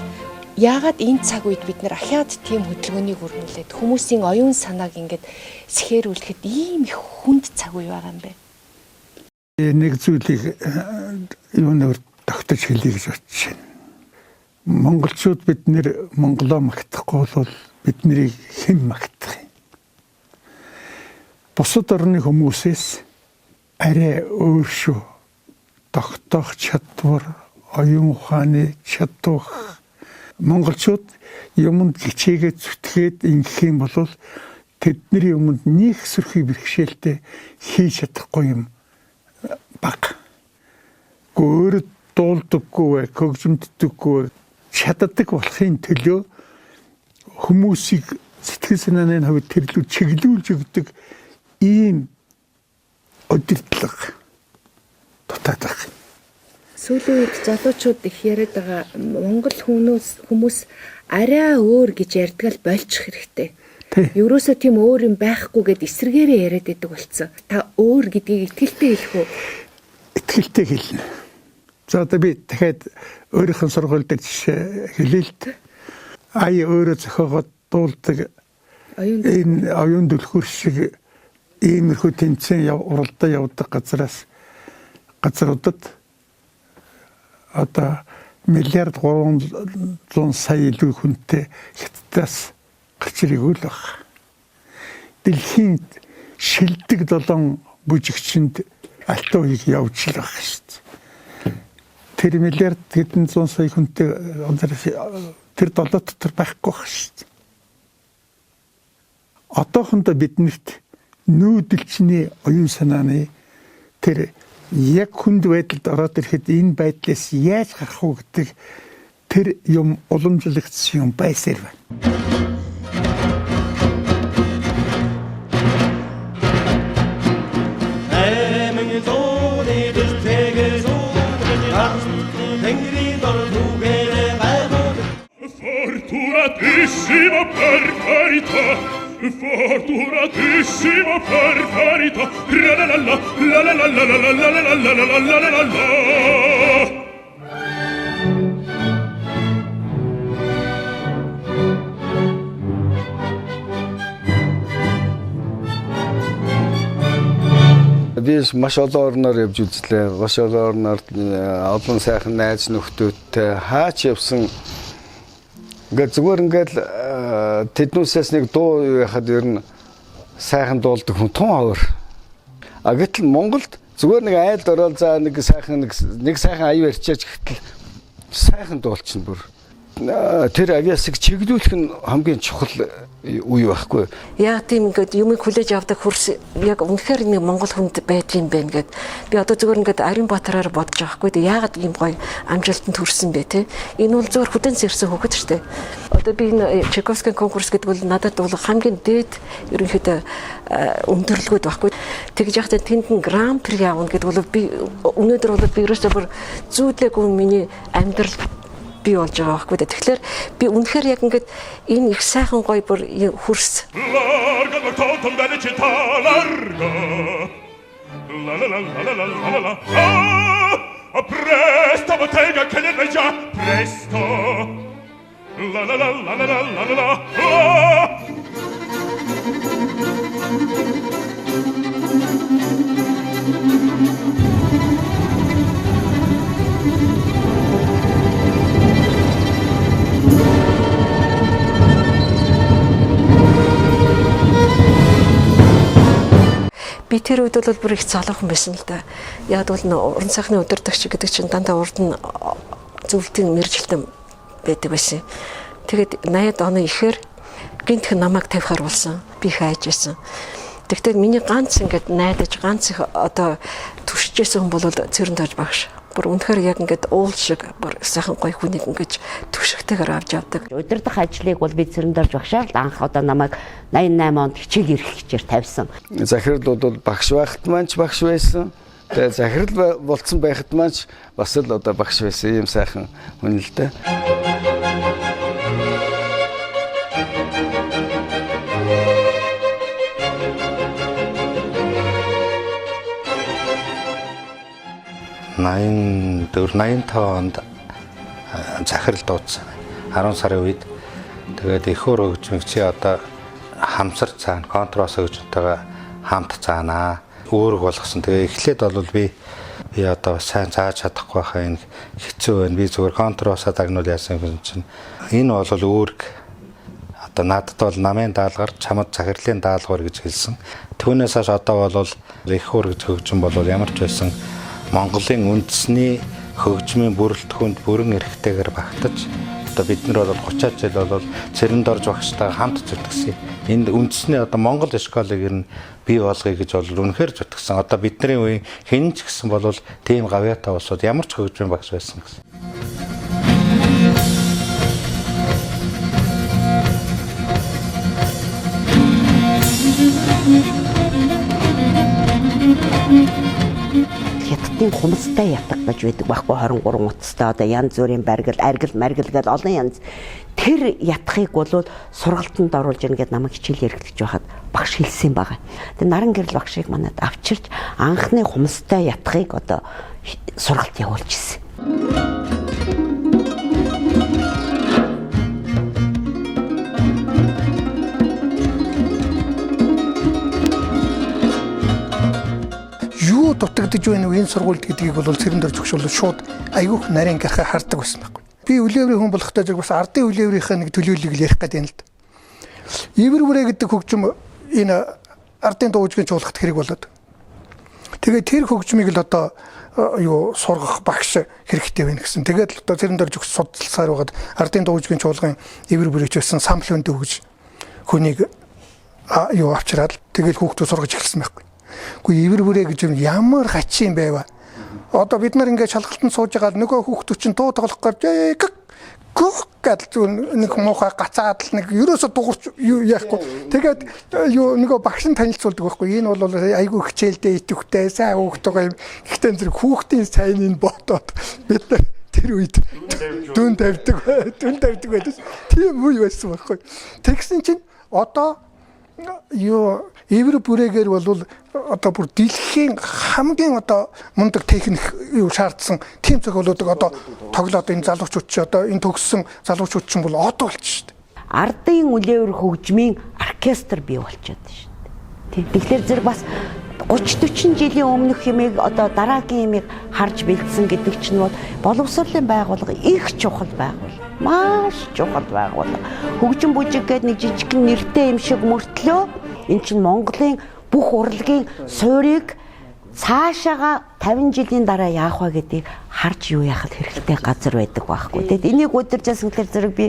яагаад энэ цаг үед бид нар ахаад тийм хөдөлгөөнийг өрнүүлээд хүмүүсийн оюун санааг ингээд сэхэрүүлэхэд ийм их хүнд цаг үе байгаа юм бэ? Нэг зүйлийг юунаар тогтож хэлье гэж бодож байна. Монголчууд бид нэр Монголоо магтахгүй бол биднийг хэн магтах юм? Бусад орны хүмүүсээс арай өөр шүү. Тогтоох чадвар, оюун ухааны чадвар. Монголчууд юмд хичээгээд зүтгээд ингэх юм бол тэдний юмд нэг сөрхий бэрхшээлтэй хийж чадахгүй юм баг. Өөр дуулдаггүй, хөгжимддөггүй, чаддаг болохын төлөө хүмүүсийг сэтгэл санааны хувьд тэрлүү чиглүүлж өгдөг ийм өдөртлөг дутаад байна. Сүүлийн үед залуучууд их яриад байгаа Монгол хүмүүс арай өөр гэж ярьдаг л болчих хэрэгтэй. Ерөөсөө тийм өөр юм байхгүй гэд эсрэгээрээ яриад байдаг болсон. Та өөр гэдгийг итгэлтэй хэлэх үү? Итгэлтэй хэлнэ. За одоо би дахиад өөрийнхөө сургууль дээр жишээ хэлээ л дээ. Ая өөрөө зохиогоод дуулдаг энэ оюун төлхөр шиг иймэрхүү тэмцээн уралдаа явдаг газраас газруудад одоо миллиард 300 сая илүү хүнтэй Хятадаас гарч ирээгүй л байна. Дэлхийн шилдэг 7 бүжигчэнд алтууийг явж л байгаа шүү дээ. Тэр миллиард хэдэн 100 сая хүнтэй тэр 7 дотор байхгүй байна шүү дээ. Одоохондоо биднэрт нүүдэлчний оюун санааны тэр яг хүнд байдалд ороод ирэхэд энэ байдлаас яаж гарах вэ гэдэг тэр юм уламжлагдсан юм байсаар байна. Fortunatissimo per carità, fortunatissimo per carità, la la la la la la la la la la la la la la la la. Biz маш олон орноор явж үзлээ. Маш олон орноор олон сайхан найз нөхдөдтэй хаач явсан. Ингээд зүгээр ингээд тэднүүсээс нэг дуу яхад ер нь сайхан дуулдаг хүн тун ховор. А гэтэл Монголд зүгээр нэг айлд ороод за нэг сайхан аюу ярьчаач гэтэл сайхан дуулчин бүр. Тэр авиасыг чиглүүлэх нь хамгийн чухал үе байхгүй. Яг тийм ингээд юмыг хүлээж авдаг хөрс яг үнэхээр нэг монгол хүнд байдгийн байна гэд би одоо зүгээр ингээд Ариун Баатараар бодож байгаа хгүй. Тэг яагаад ийм гоё амжилтанд хүрсэн бэ те? Энэ бол зөвхөн хүдэн зэрсэн хөхөд штэ. Одоо би энэ Чайковскийн конкурс гэдэг бол надад бол хамгийн дээд ерөнхийдөө өндөрлгүүд байхгүй. Тэгж яхад тэнд гран при явна гэдэг бол би өнөөдөр бол би ерөөсөө бүр зүүдлээгүй миний амьдрал би болж байгаа байхгүй. Тэгэхээр би үнэхээр яг ингээд энэ их сайхан гоё бүр хөрс. Presto bottega che ne già presto. La la la la la la la la. Би тэр үед бол бүр их залуухан байсан л да. Яг бол уран сайхны удирдагч гэдэг чинь дандаа урд нь зөвлөлтийн мэргэжилтэн байдаг байсан. Тэгээд 80-ад оны ихээр гинтхэн намайг тавихаар болсон. Би хайж байсан. Тэгтээ миний ганц ингээд найдаж ганц их одоо түшижсэн хүн бол ЦЭРЭНДОРЖ багш. Бүр үнэхээр яг ингээд уул шиг бүр сайхан гоё хүнийг ингээд түшигтэйгээр авч явдаг. Удирдах ажлыг бол би ЦЭРЭНДОРЖ багшаар анх одоо намайг 88 онд хичээл ирэх хичээр тавьсан. Захирал бол багш байхад маань ч багш байсан. Тэгээ захирал болцсон байхад маань ч бас л одоо багш байсан юм сайхан хүн л дээ. $85 онд захирал дуудсан. 10 сарын үед тэгээд ихөр хөгжмөг чи одоо хамсар цаана контроос хөгжмөнтэйгээ хамт цаанаа өөрөг болгосон. Тэгээ эхлээд бол би одоо сайн зааж чадахгүй хаа энэ хэцүү байна. Би зүгээр контроосоо дагнуул яасан юм чинь. Энэ бол өөрөг одоо надад бол намын даалгаар чамд захирлын даалгавар гэж хэлсэн. Түүнээс хойш одоо бол ихөр хөгжим бол ямар ч байсан Монголын үндэсний хөгжмийн бүрэлдэхүүнд бүрэн эрхтэйгээр багтаж одоо бид нар бол 30 жил бол ЦЭРЭНДОРЖ багштайгаа хамт зүтгэсэн. Энд үндэсний одоо Монгол школыг ер нь бий болгоё гэж бол үнэхээр зүтгэсэн. Одоо бидний үеийн хэн ч гэсэн бол тийм гавьяатай улсууд ямар ч хөгжмийн багш байсан гэсэн. Хятадын хумстай ятгадаж байдаг байхгүй 23 утастай одоо янз бүрийн баргал, аргил, маргил гэдэг олон янз. Тэр ятхыг бол сургалтанд оруулж ийн гэд намайг хичээл эргэлдэж байхад багш хэлсэн байгаа. Тэгээ наран гэрэл багшийг манад авчирч анхны хумстай ятхыг одоо сургалт явуулж ирсэн. Юу дутагдаад хөгжиж байна уу энэ сургуульд гэдгийг бол Цэрэндорж өгч бол шууд айгүйх нарийн гахаа хардаг байсан байхгүй. Би үлээврийн хүн болохтой зэрэг бас ардын үлээврийнхээ нэг төлөөллийг ярих гэдэг юм л да. Ивэр бүрээ гэдэг хөгжим энэ ардын дуужгийн чуулгахт хэрэг болоод. Тэгээд тэр хөгжмийг л одоо юу сургах багш хэрэгтэй байна гэсэн. Тэгээд л одоо Цэрэндорж өгч судалсаар байгаад ардын дуужгийн чуулгын ивэр бүрээч байсан самплын дөгж хүнийг юу авчираад тэгээд хүүхдүүд сургаж эхэлсэн байхгүй. Гэхдээ ивэр бүрээ гэж юм ямар хачин байва. Одоо бид нар ингээд шалгалтанд сууж байгаа нөгөө хүүхдүүд чинь дуу тоглох гэж гэдэл нэг муухай гацаад л нэг ерөөсө дуурч юу яахгүй. Тэгээд юу нөгөө багш нь танилцуулдаг байхгүй. Энэ бол айгүй хичээлдээ идэвхтэй сайн хүүхдтэй юм. Гэхдээ зэрэг хүүхдийн сайныг ботоод бид нар тэр үед дүн тавьдаг байдаг. Тийм үе байсан байхгүй. Тэгсэн чинь одоо юу ивэр бүрээгээр бол одоо бүр дэлхийн хамгийн одоо мундаг техник юу шаардсан тийм зохиолуудыг одоо тоглоод энэ залуучууд чи одоо энэ төгссөн залуучууд ч бол одоо болчих шүү дээ. Ардын үлээвэр хөгжмийн оркестр бий болчиход шүү дээ. Тэгэхээр зэрэг бас 30-40 жилийн өмнөх юмыг одоо дараагийн юмыг харж бэлдсэн гэдэг чинь бол боловсролын байгууллага их чухал байгууллага. Маш чухал байгууллага. Хөгжим бүжиг гэдэг нэг жижигхэн нэртэй юм шиг мөртлөө эн чинь Монголын бүх урлагийн суурийг цаашаага 50 жилийн дараа яах вэ гэдгийг харж юу яхад хэрэгтэй газар байдаг байхгүй. Тэгэд энийг өдөрж ясанглаар зэрэг би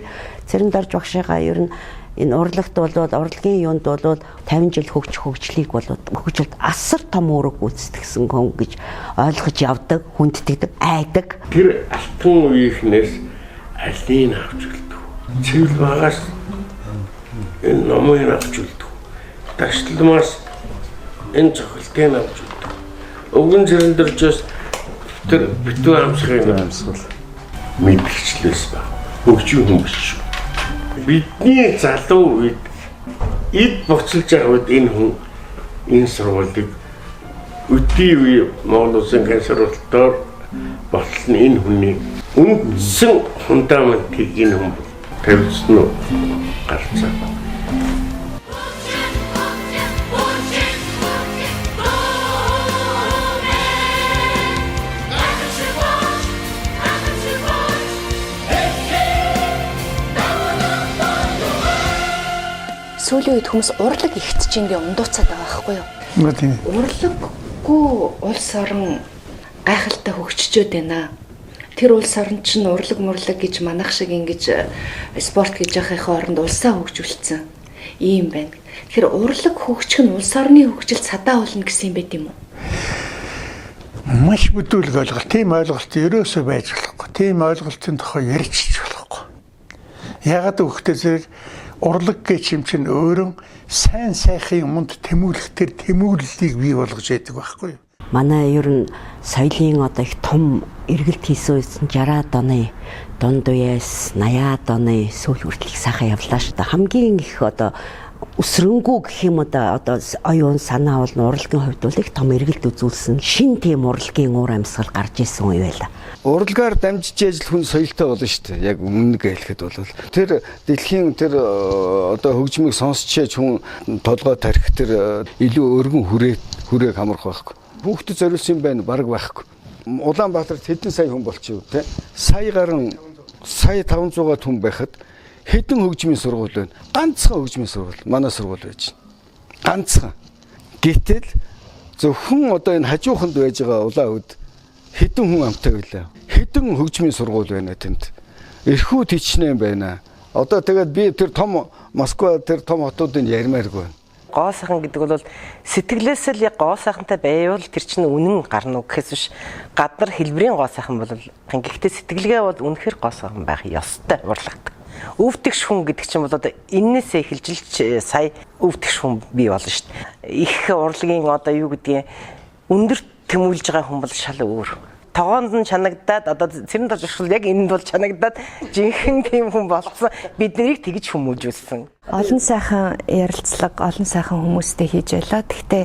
Цэрэндорж багшигаа ер нь энэ урлагт болоод урлагийн юунд болоод 50 жил хөгжлийг болоод хөгжилд асар том үүрэг гүйцэтгэсэн хүн гэж ойлгож явдаг, хүндтгэдэг, айдаг. Тэр алтан үеийнхнээс алийг авч үлдв. Цэвэр багаас энэ номыг авч үлдв. Ташлмаас энэ цохилтыг авч үлдв. Өвгөн Цэрэндоржоос тэр битүү амсгын амсгал мэдгчлээс ба хөгжим хүн биш. Бидний залуу үед эд буцалж байгаа үед энэ хүн энэ сургуулийг өдний үе Монгол Улсын канцлерлтоор болтол энэ хүний үндсэн фундаментыг энэ хүн тавьсан уу гарцаа. Сүүлийн үед хүмүүс урлаг ихтчиндээ ундууцаад байгаа байхгүй юу? Урлаггүй улс орон гайхалтай хөгжчөөд байна. Тэр улс орн чинь урлаг мурлаг гэж манах шиг ингэж спорт гэж яхахын оронд улсаа хөгжүүлсэн. Ийм байна. Тэгэхээр урлаг хөгжих нь улс орны хөгжилд садаа болно гэсэн юм байт юм уу? Маш бүдүүлэг ойлголт, тийм ойлголт ерөөсөө байж болохгүй. Тийм ойлголтын тухай ярьж болохгүй. Ягаад гэвэл зэрэг урлаг гэж юм чинь өөрөө сайн сайхын юмд тэмүүлэхтэр тэмүүлэлийг бий болгож яадаг байхгүй юу? Манай ер нь соёлын одоо их том эргэлт хийсэн үеийн 60-аад оны дунд үеэс 80-аад оны сүүл хүртэл их сайхан явлаа шүү дээ. Хамгийн их одоо өсрөнгүү гэх юм одоо оюун санаа бол урлагийн хувьд бол их том эргэлт үзүүлсэн шин тийм урлагийн уур амьсгал гарч исэн үе байлаа. Урлагаар дамжиж ижил хүн соёлтой болно шүү дээ. Яг өмнө хэлэхэд бол тэр дэлхийн тэр одоо хөгжмийг сонсчээж хүн толгой тарих тэр илүү өргөн хүрээг хамрах байхгүй. Хүүхдэд зориулсан юм байна баг байхгүй. Улаанбаатарт хэдэн сая хүн болчих юу те? Сая 500-аад хүн байхад хэдэн хөгжмийн сургууль байна? Ганцхан хөгжмийн сургууль манай сургууль байж байна. Ганцхан. Гэтэл зөвхөн одоо энэ хажууханд байж байгаа улаан үд хэдэн хүн амтай байлаа. Хэдэн хөгжмийн сургууль байна тэнд. Эрхүүд хичнээн байна. Одоо тэгээд би тэр том Москва тэр том хотуудыг ярмааргүй байна. Гоо сайхан гэдэг бол сэтгэлээс л яг гоо сайхантай байвал тэр чинь үнэн гарна уу гэхээс биш гадар хэлбэрийн гоо сайхан бол гэхдээ сэтгэлгээ бол үнэхээр гоо сайхан байх ёстой урлагдаг. Өвдөгч хүн гэдэг чинь бол одоо энээсээ эхэлж сая өвдөгч хүн бий болно шүү дээ. Их урлагийн одоо юу гэдгийг өндөр тэмүүлж байгаа хүн бол шал өөр. Тогоонд нь чанагдаад одоо Цэрэндорж яг энд бол чанагдаад жинхэнэ тийм хүн болсон. Бид нарыг тэгж хүмүүжүүлсэн. Олон сайхан ярилцлага, олон сайхан хүмүүстэй хийж байлаа. Гэхдээ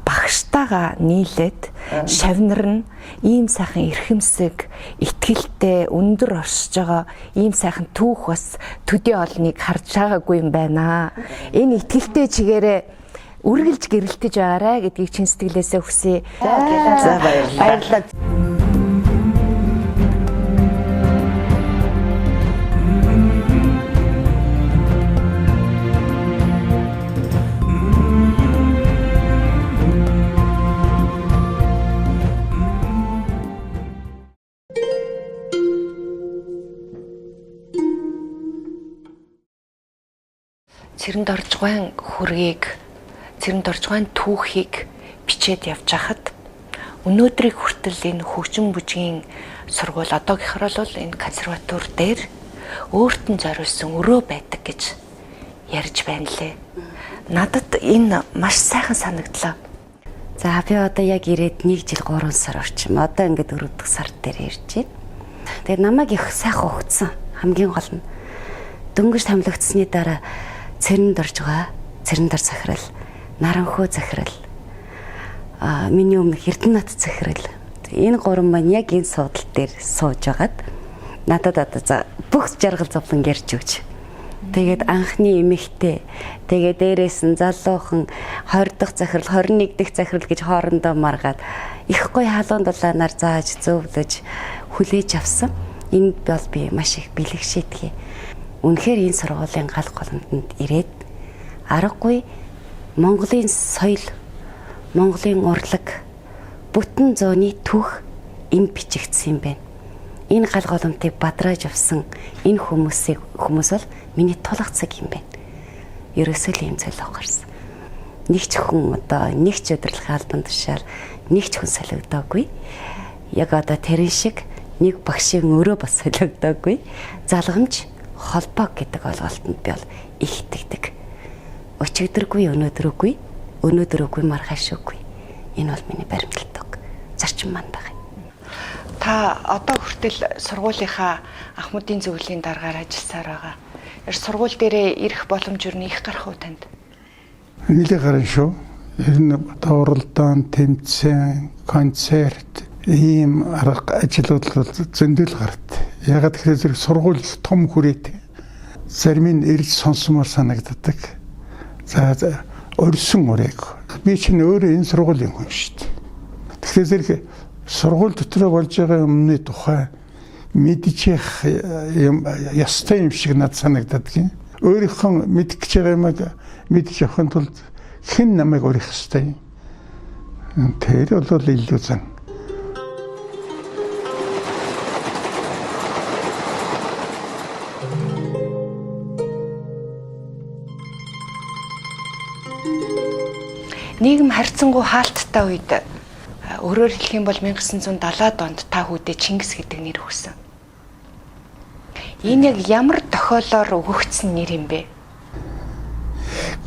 багштайгаа нийлээд шавнар нь ийм сайхан эрхэмсэг, итгэлтэй, өндөр оршиж байгаа ийм сайхан түүх бас төдий олныг харж байгаагүй юм байна. Энэ итгэлтэй чигээрээ үргэлж гэрэлтэж байгаарай гэдгийг чин сэтгэлээсээ хүсье. За баярлалаа. Цэрэндоржгойн хүргийг, цэрэндоржгойн түүхийг бичээд явж хахад өнөөдрийг хүртэл энэ хөгжим бүжгийн сургууль одоогийнхоор бол энэ консерватур дээр өөрт нь зориулсан өрөө байдаг гэж ярьж байна лээ. Надад энэ маш сайхан санагдлаа. За би одоо яг ирээд 1 жил 3 сар орчим. Одоо ингээд 4 дахь сар дээр ирж байна. Тэгээд намайг их сайхан ухцсан. Хамгийн гол нь дөнгөж томилогдсны дараа цэрэндорж захирал, наранхуу захирал, миний өмнө Эрдэнэт захирал. Энэ 3 маань яг энэ суудлал дээр сууж байгаад надад одоо за бүх жаргал зовлон ярьж өгч. Тэгээд анхны эмэгтэй, тэгээд дээрээс нь залуухан 20 дахь захирал, 21 дахь захирал гэж хоорондоо маргаад их гоё халуун дулаанаар зааж зөвлөж хүлээж авсан. Энд бол би маш их бэлэгшээдгий. Үнэхээр энэ сургуулийн гал голомтод ирээд аргагүй Монголын соёл, Монголын урлаг, бүтэн зууны түүх энд бичигдсэн юм байна. Энэ гал голомтыг бадрааж авсан энэ хүмүүс бол миний тулах цаг юм байна. Ерөөсөө л ийм цалин гарсан. Нэг ч хүн одоо нэг ч удирдлагын албан тушаал нэг ч хүн солигдоогүй. Яг одоо тэрэн шиг нэг багшийн өрөө бас солигдоогүй. Залгамж холбоо гэдэг ойлголтод би бол их итгэдэг. Өчигдөргүй өнөөдрөөгүй маргаашгүй. Энэ бол миний баримталдаг зарчим маань байна. Та одоо хүртэл сургуулийнхаа ахмадын зөвлөлийн дараагаар ажилласаар байгаа. Сургууль дээрээ ирэх боломж юу их гарах уу танд? Нэлээд гарна шүү. Ер нь уралдаан, тэмцээн, концерт ийм арга ажлууд бол зөндөл гарт. Ягаад гэхээр сургууль том хүрээтэй. Зарим нь ирж сонсомоор санагддаг. За өрсөн урээг. Би чинь өөрөө энэ сургуулийн хүн шүү дээ. Тэгэхээр сургууль дотроо болж байгаа юмны тухай мэдчих юм ястай юм шиг надад санагддаг юм. Өөрийнхөө мэдгэж байгаа юмыг мэдж явахын тулд хэн намайг өрөх ёстой юм. Тэр бол илүү зан. Нийгэм харьцангуй хаалттай үед өөрөөр хэлэх юм бол 1970-ад онд та хүүдээ Чингис гэдэг нэр өгсөн. Энэ яг ямар тохиолоор өгөгдсөн нэр юм бэ?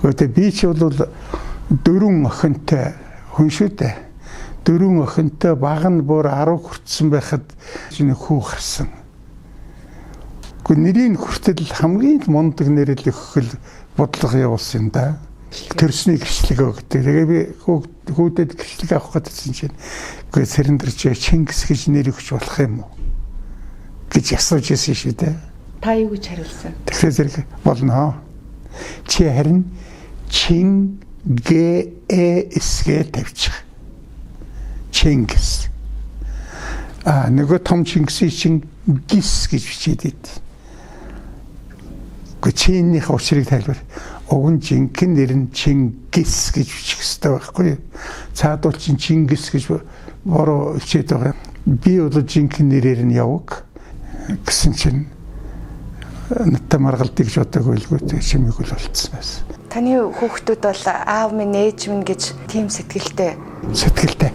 Гэхдээ би ч бол 4 охинтой хүн шүү дээ. 4 охинтой баг нь бүр 10 хүртсэн байхад чинь хүү гарсан. Гэхдээ нэрийн хүртэл хамгийн мундаг нэрэл өгөх бодлого явуулсан юм да. Төслийн гэрчлэг өгдөг. Тэгээ би хүүдэд гэрчлэг авах гэдсэн чинь үгүй Цэрэндорж Чингис гэж нэр өгч болох юм уу гэж асууж ирсэн шүү дээ. Та юу гэж хариулсан? Тэгэхээр зэрэг болно. Чи харин ЧИНГЭС тавьчих. Чингис. Нөгөө том Чингисийн чинь гис гэж бичээд байд. Гэхдээ чинийх учрыг тайлбар. Уг нь жинхэнэ нэр нь Чингис гэж бичих хэрэгтэй байхгүй юу? Цаадуул чинь Чингис гэж бороо хичээд байгаа. Би бол жинхэнэ нэрээр нь яваг гэсэн чинь надтай маргалдыг ч бодоагүй л чимээг л болцсон байсан. Таны хүүхдүүд бол аав минь ээж минь гэж тийм сэтгэлтэй. Сэтгэлтэй.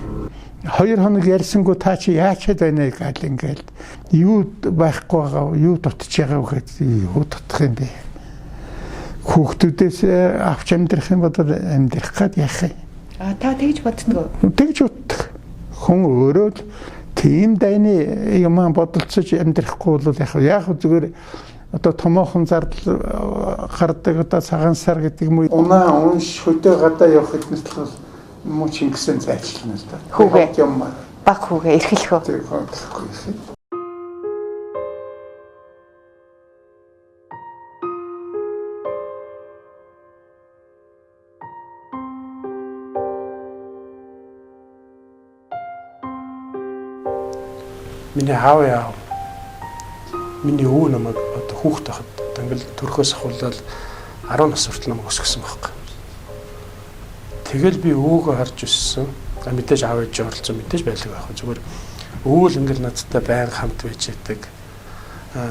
2 хоног ярьсангүй та чи яачаад байна гал ингээл юу байхгүй байгаа юу дутж байгаа гэхэд юу дутах юм бэ? Хүүхдүүдээс авч амьдрах юм бол амьдрах гад яах юм? Та тэгж боддгоо. Тэгж боддог. Хүн өөрөө л тийм дайны юм бодолцож амьдрахгүй бол яг зүгээр одоо томоохон зардал гардаг одоо цагаан сар гэдэг юм уу? Унаа унш хөдөө гадаа явах хэднэс л муу Чингисийн зайлшилна л да. Хүүгээ юм баг хүүгээ эрхлэхөө. Тэр хөөхгүй. миний аав яав. Миний өвөө намайг одоо хүүхэд байхад ингээл төрхөөс ахуулаад 10 нас хүртэл намайг өсгсөн байхгүй. Тэгэл би өвөөгөө харж өссөн. Мэдээж аав ээж оролцсон мэдээж байлиг байх. Зүгээр өвөө л ингээл надтай байнга хамт байж идэг.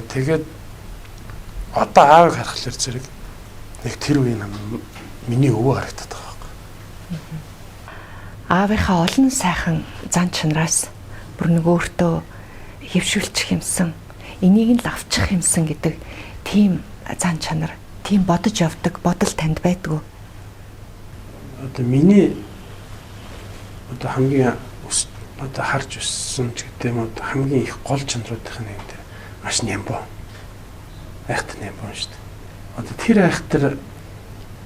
Тэгээд одоо аавыг харахаар зэрэг нэг тэр үеийн миний өвөө харагдаад байгаа байхгүй. Аавынхаа олон сайхан зан чанараас бүр нэг өөртөө хөвшүүлчих юмсан, энийг нь л авчих юмсан гэдэг тийм зан чанар, тийм бодож явдаг бодол танд байдгүй. Одоо миний одоо хамгийн одоо харж өссөн ч гэдэг юм одоо хамгийн их гол чанаруудын нэг дээр маш нямбо. Айхтар нямбо шүү дээ. Одоо тэр айхтар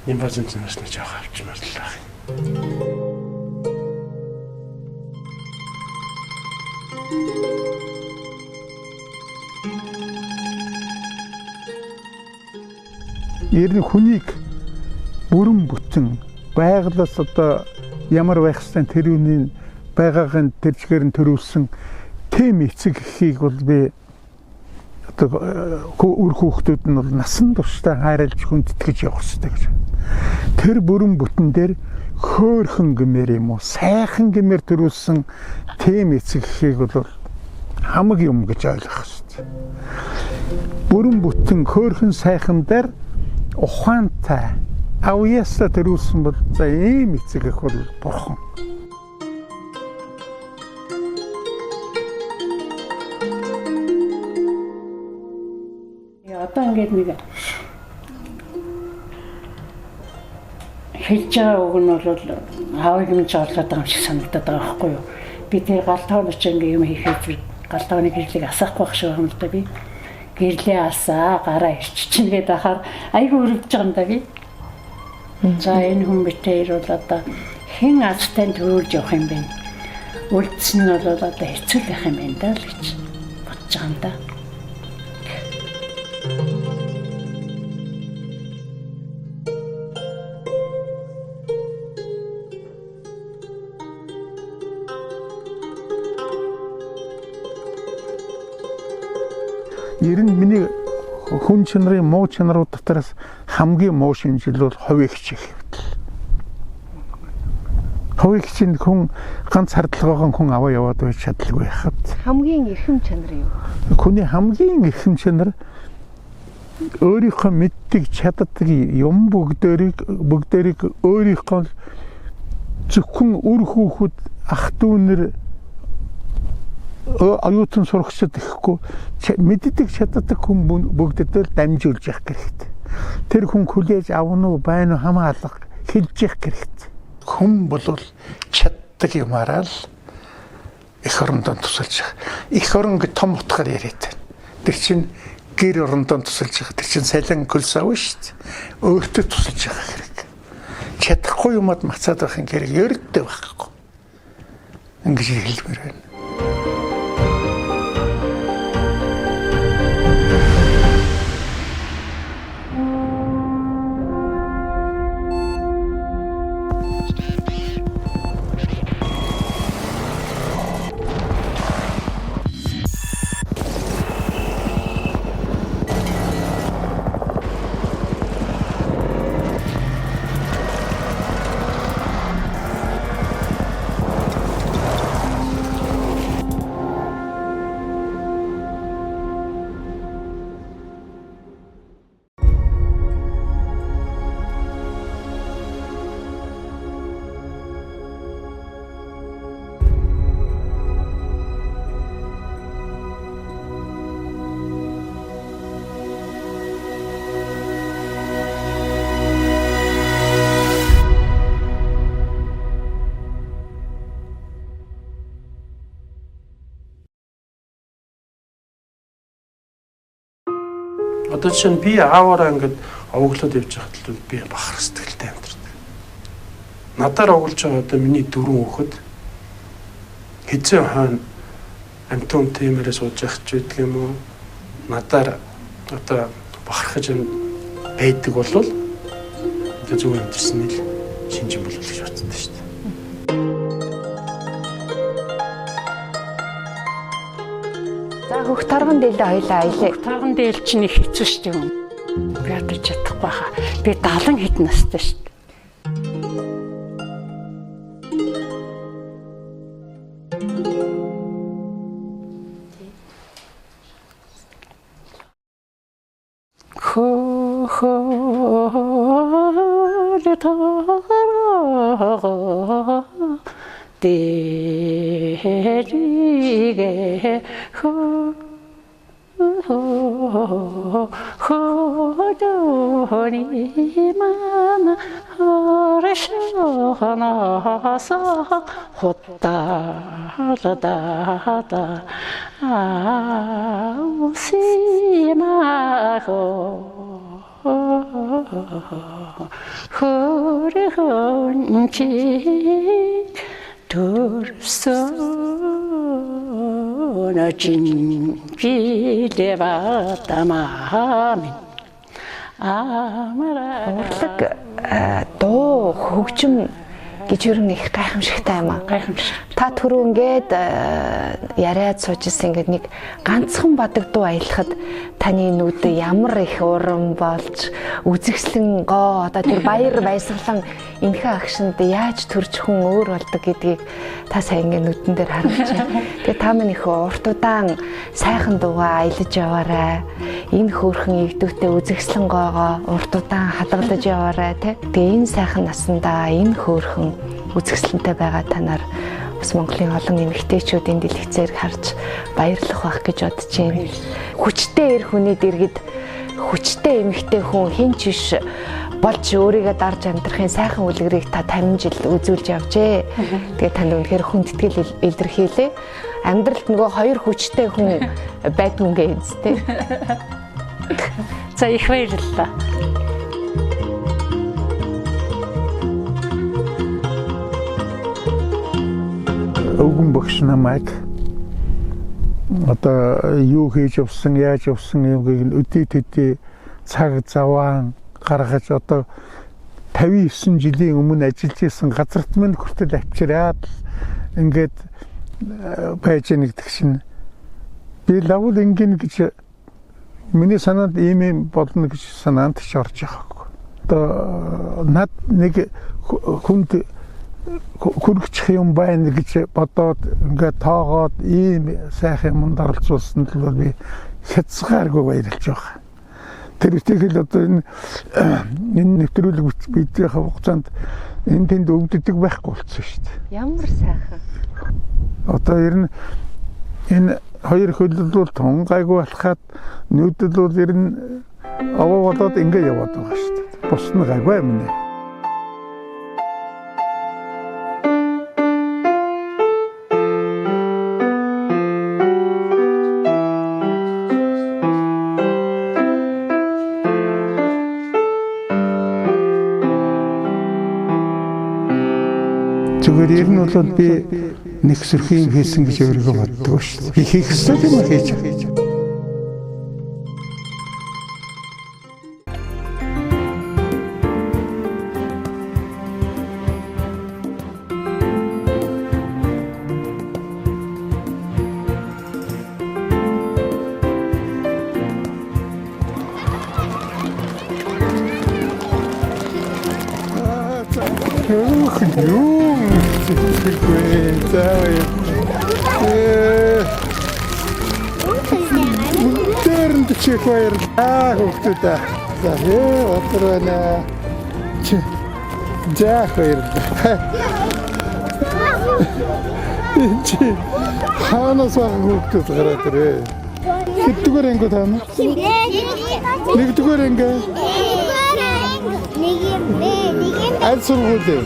нямбозын чанаас нэг жоох авчмаар л байх юм. Ер нь хүнийг бүрэн бүтэн байгалаас одоо ямар байх ёстой тэр үнийг байгаагийн тэрчгээр нь төрүүлсэн тэм эцэг эхийг бол би одоо үр хүүхдүүд нь бол насан туршдаа хайрлаж хүндэтгэж явах ёстой гэж. Тэр бүрэн бүтэн дээр хөөхөн гэмээр юм уу сайхан гэмээр төрүүлсэн тэм эцэг эхийг бол хамаг юм гэж ойлгох ёстой. Бүрэн бүтэн хөөхөн сайхан дээр ухаантай авьяасаа төрүүлсэн бол за ийм эцэг эх бол бурхан. Одоо ингээд нэг хэлж байгаа үг нь бол аавыг минь жаалгаад байгаа юм шиг санагдаад байгаа байхгүй юу? Би тэр галтгооноч ингээ юм хийхэд галтгооны гэрлийг асаахгүй байх шиг юм л да би. Гэрлээ асаа гараа ирчихчинь гээд ахаар айгүй өрөвдөж байгаа юм да би. За энэ хүн битээр бол одоо хэн азтай төрүүлж явах юм бэ? Үлдсэн нь бол одоо хэцүү байх юм байна да л гэж бодож байгаа юм да. Ер нь миний хүн чанарын муу чанарууд дотроос хамгийн муу шинжил бол ховигч их хэвдэл. Ховигчийн хүн ганц хардлагаан хүн аваа яваад байж чадлагүй хат. Хамгийн эрхэм чанар юу? Хүний хамгийн эрхэм чанар өөрийнхөө мэддэг чаддаг юм бүгдээрийг өөрийнхөө зөвхөн үр хүүхэд ах дүүнэр аюутан сурагчид ихгүй мэддэг чаддаг хүн бүгдэд дамжуулж явах хэрэгтэй. Тэр хүн хүлээж авна уу байна уу хамаалах хэлж явах хэрэгтэй. Хүн бол чаддаг юмараа л эх орондоо тусалж байгаа. Эх орон гэж том утгаар яриад байна. Тэр чинь гэр орондоо тусалж байгаа. Тэр чинь салин көлсав шүү дээ. Өөртөө тусалж байгаа хэрэг. Чадахгүй юмад мацаад байх юм хэрэг ердөө байхгүй. Ингэж хэлмээр байна. Одоо чинь би ааваараа ингээд овоглоод явж байхад л би бахар сэтгэлтэй амьдардаг. Надаар овоглож байгаа одоо миний 4 хүүхэд хэзээ хойно амтун тиймэрээ сууж явах ч гэдэг юм уу. Надаар одоо бахархаж байдаг болвол одоо зөв амьдсан нь л шинжин болов гэж бодсон шүү дээ. Уг торгон дээлээ хоёлаа аялаа. Торгон дээл чинь их хэцүү шүү дээ. Би ядаж чадахгүй хаа. Би 70 хэдэн настай шүү дээ. 대리게 호도리만 어르셔나서 호따라다다 아우시마고 흐르흔지 둘서나 진비레바다마민 Урлаг дуу хөгжим гэж юу нэг гайхамшигтай юм аа. Гайхамшиг. Та түрүү ингээд яриад суужсэн ингээд нэг ганцхан бадаг дуу аялахад таны нүд ямар их урам болж үзэгслэн гоо одоо тэр баяр баясгалан энэхэ агшинд яаж төрж хүн өөр болдог гэдгийг та сайн ингээд нүдэн дээр харуулж байна. Тэгээ та минь их урт удаан сайхан дуугаа аялаж яваарай. Энэ хөөрхөн эгдүүтэй үзэгслэн гоогоо урт удаан хадгалж яваарай тий. Тэгээ энэ сайхан насандаа энэ хөөрхөн үзэгсэлэнтэй байгаа танаар бас Монголын олон эмэгтэйчүүдийн дэлгэцээр харж баярлах байх гэж бодож байна. Хүчтэй эр хүний дэргэд хүчтэй эмэгтэй хүн хэн ч биш болж өөрийгөө дарж амьдрахын сайхан үлгэрийг та 50 жил үзүүлж явжээ. Тэгээ танд үнэхээр хүндэтгэл илэрхийлээ. Амьдралд нөгөө хоёр хүчтэй хүн байдгүй гэж үстэй. За их баярлалаа. Өвгөн багш намайг одоо юу хийж явсан, яаж явсан юмгийг өдөө төдөө цаг заваан гаргаж одоо 59 жилийн өмнө ажиллаж исэн газарт минь хүртэл авчираад ингээд байж нэгдэг шин. Би лавл ингэн гэж миний санаанд ийм болно гэж санаанд ч орж байгаагүй. Одоо над нэг хүнд хүрчих юм байна гэж бодоод ингээд тоогоод ийм сайхан юмд оролцуулсан л би хязгааргүй баярлж байгаа. Тэр ихтгэл одоо энэ нэвтрүүлэг бидний хугацаанд энэ тэнд өвддөг байхгүй болсон шүү дээ. Ямар сайхан. Одоо ер нь энэ хоёр хөллөл тун гайгүй болоход нүүдэл бол ер нь аваа болоод ингээд яваад байгаа шүү дээ. Бус нь гайгүй юм нэ. Зүгээр ер нь бол би нэг сөрхийн хийсэн гэж өөрийгөө боддог шүү дээ. Би хийх ёстой юм хийж байгаа. чих баярлалаа хүүхдүүдээ. За өдрөөнэ. Жаах баярлалаа. Чи хаанаас хүүхдүүд гараад ирээ. Хэддүгээр анги таана? Нэгдүгээр анги. Аль сургууль?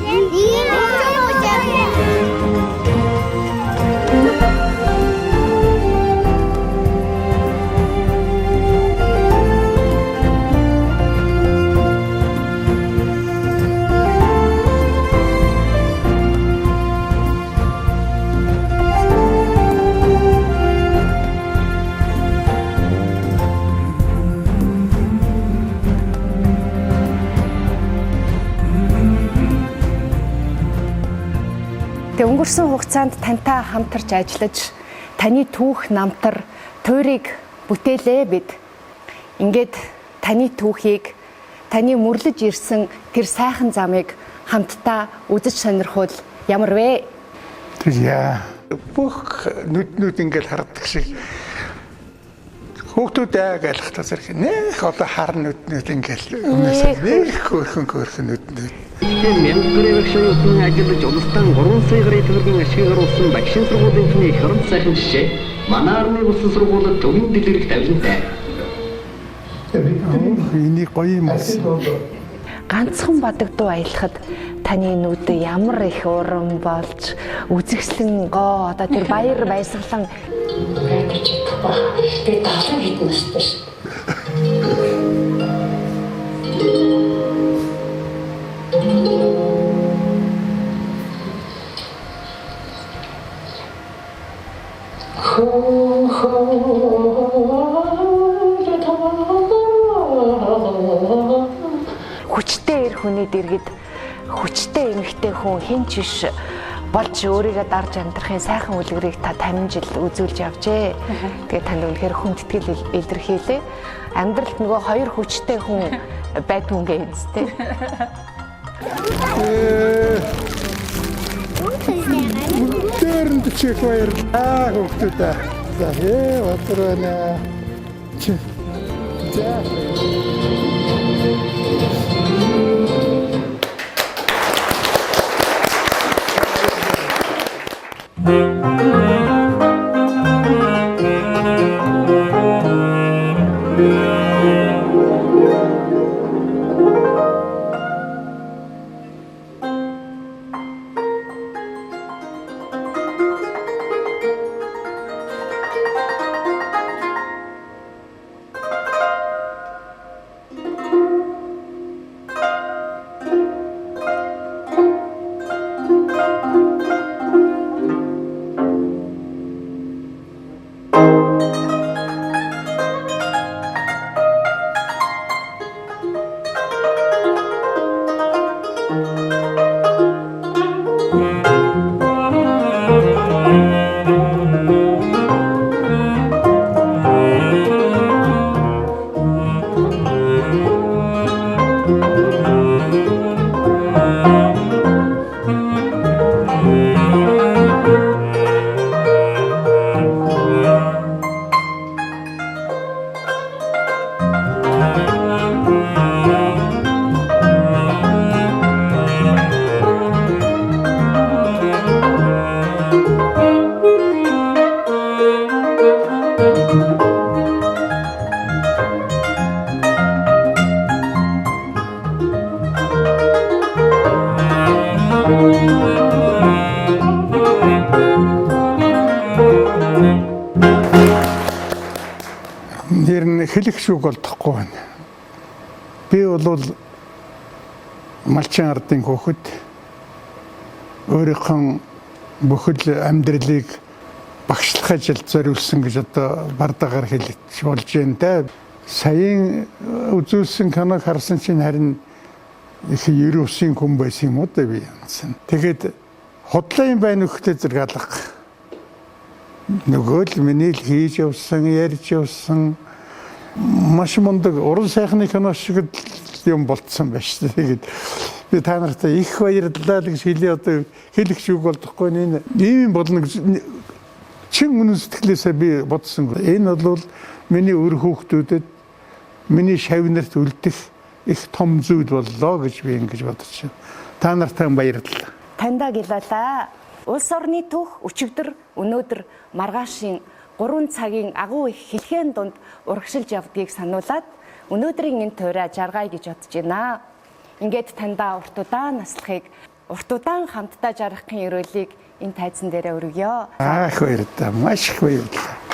Өнгөрсөн хугацаанд тантай хамтарч ажиллаж таны түүх намтар туйрыг бүтээлээ бид. Ингээд таны түүхийг, таны мөрлөж ирсэн тэр сайхан замыг хамтдаа үзэж сонирхвол ямар вэ? Яа. Бүх нүд ингээд хардаг шиг хүүхдүүд яг айлхтаа зэрэг нэх одоо харна нүд ингээд өмнөөс нэх хөөрхөн нүд. Мянга гаруй багш оюутан ажиллаж улстан 3 сая гаруй төгрөгийн ашиг гаргасан багшийн сургуулийн их хөрөнд сайхан жишээ. Манай арны улсын сургуулиуд төвийн дэлгэрэх тавилантай. Энийг гоё юм байна. Ганцхан бадагдуу аялахад таны нүд ямар их уран болж үзэгслэн гоо одоо тэр баяр баясгалан Радич чадахгүй. Би 70 хэдэн настай шүү. Хүчтэй эр хүний дэргэд хүчтэй эмэгтэй хүн хэн ч биш болж өөрийгөө дарж амьдрахын сайхан үлгэрийг та 50 жил үзүүлж явжээ. Тэгээд танд үнэхээр хүндэтгэл илэрхийлээ. Амьдралд нөгөө хоёр хүчтэй хүн байдгүй юм зү. Тэрэнд чих баяр. Хүүхдүүд. За өдрөнө. За. Хэлэх шүүг болдохгүй байна. Би бол малчин ардын хүүхэд өөрийнхөө бүхэл амьдралыг багшлах ажилд зориулсан гэж одоо бардагаар хэлж болж байна те. Саяын үзүүлсэн киног харсан чинь харин их ерөөсийн хүн байсан юм уу да би янсан. Тэгээд хотлын байна өгөхтэй зэрэг алга. Нөгөө л миний л хийж явсан, ярьж явсан маш мундаг уран сайхны кино шиг юм болцсон байж тээ. Тэгээд би та нартай их баярлалаа гэж хэлээ одоо хэлэх шүүг болдохгүй энэ ийм болно гэж чин үнэн сэтгэлээсээ би бодсон. Энэ бол миний өр хүүхдүүдэд миний шавнарт үлдэх их том зүйл боллоо гэж би ингэж бодож байна. Та нартай баярлалаа. Тандаа гилалаа. Улс орны түүх өчигдөр өнөөдөр маргаашийн 3 цагийн агуу их хэлхэн дунд урагшилж явдгийг сануулад өнөөдрийн энэ туйраа жаргая гэж бодож байна. Ингээд тандаа урт удаан наслахыг урт удаан хамтдаа жаргахын өрөөлийг энэ тайзан дээрээ өргөё. Их баярлалаа. Маш их баярлалаа.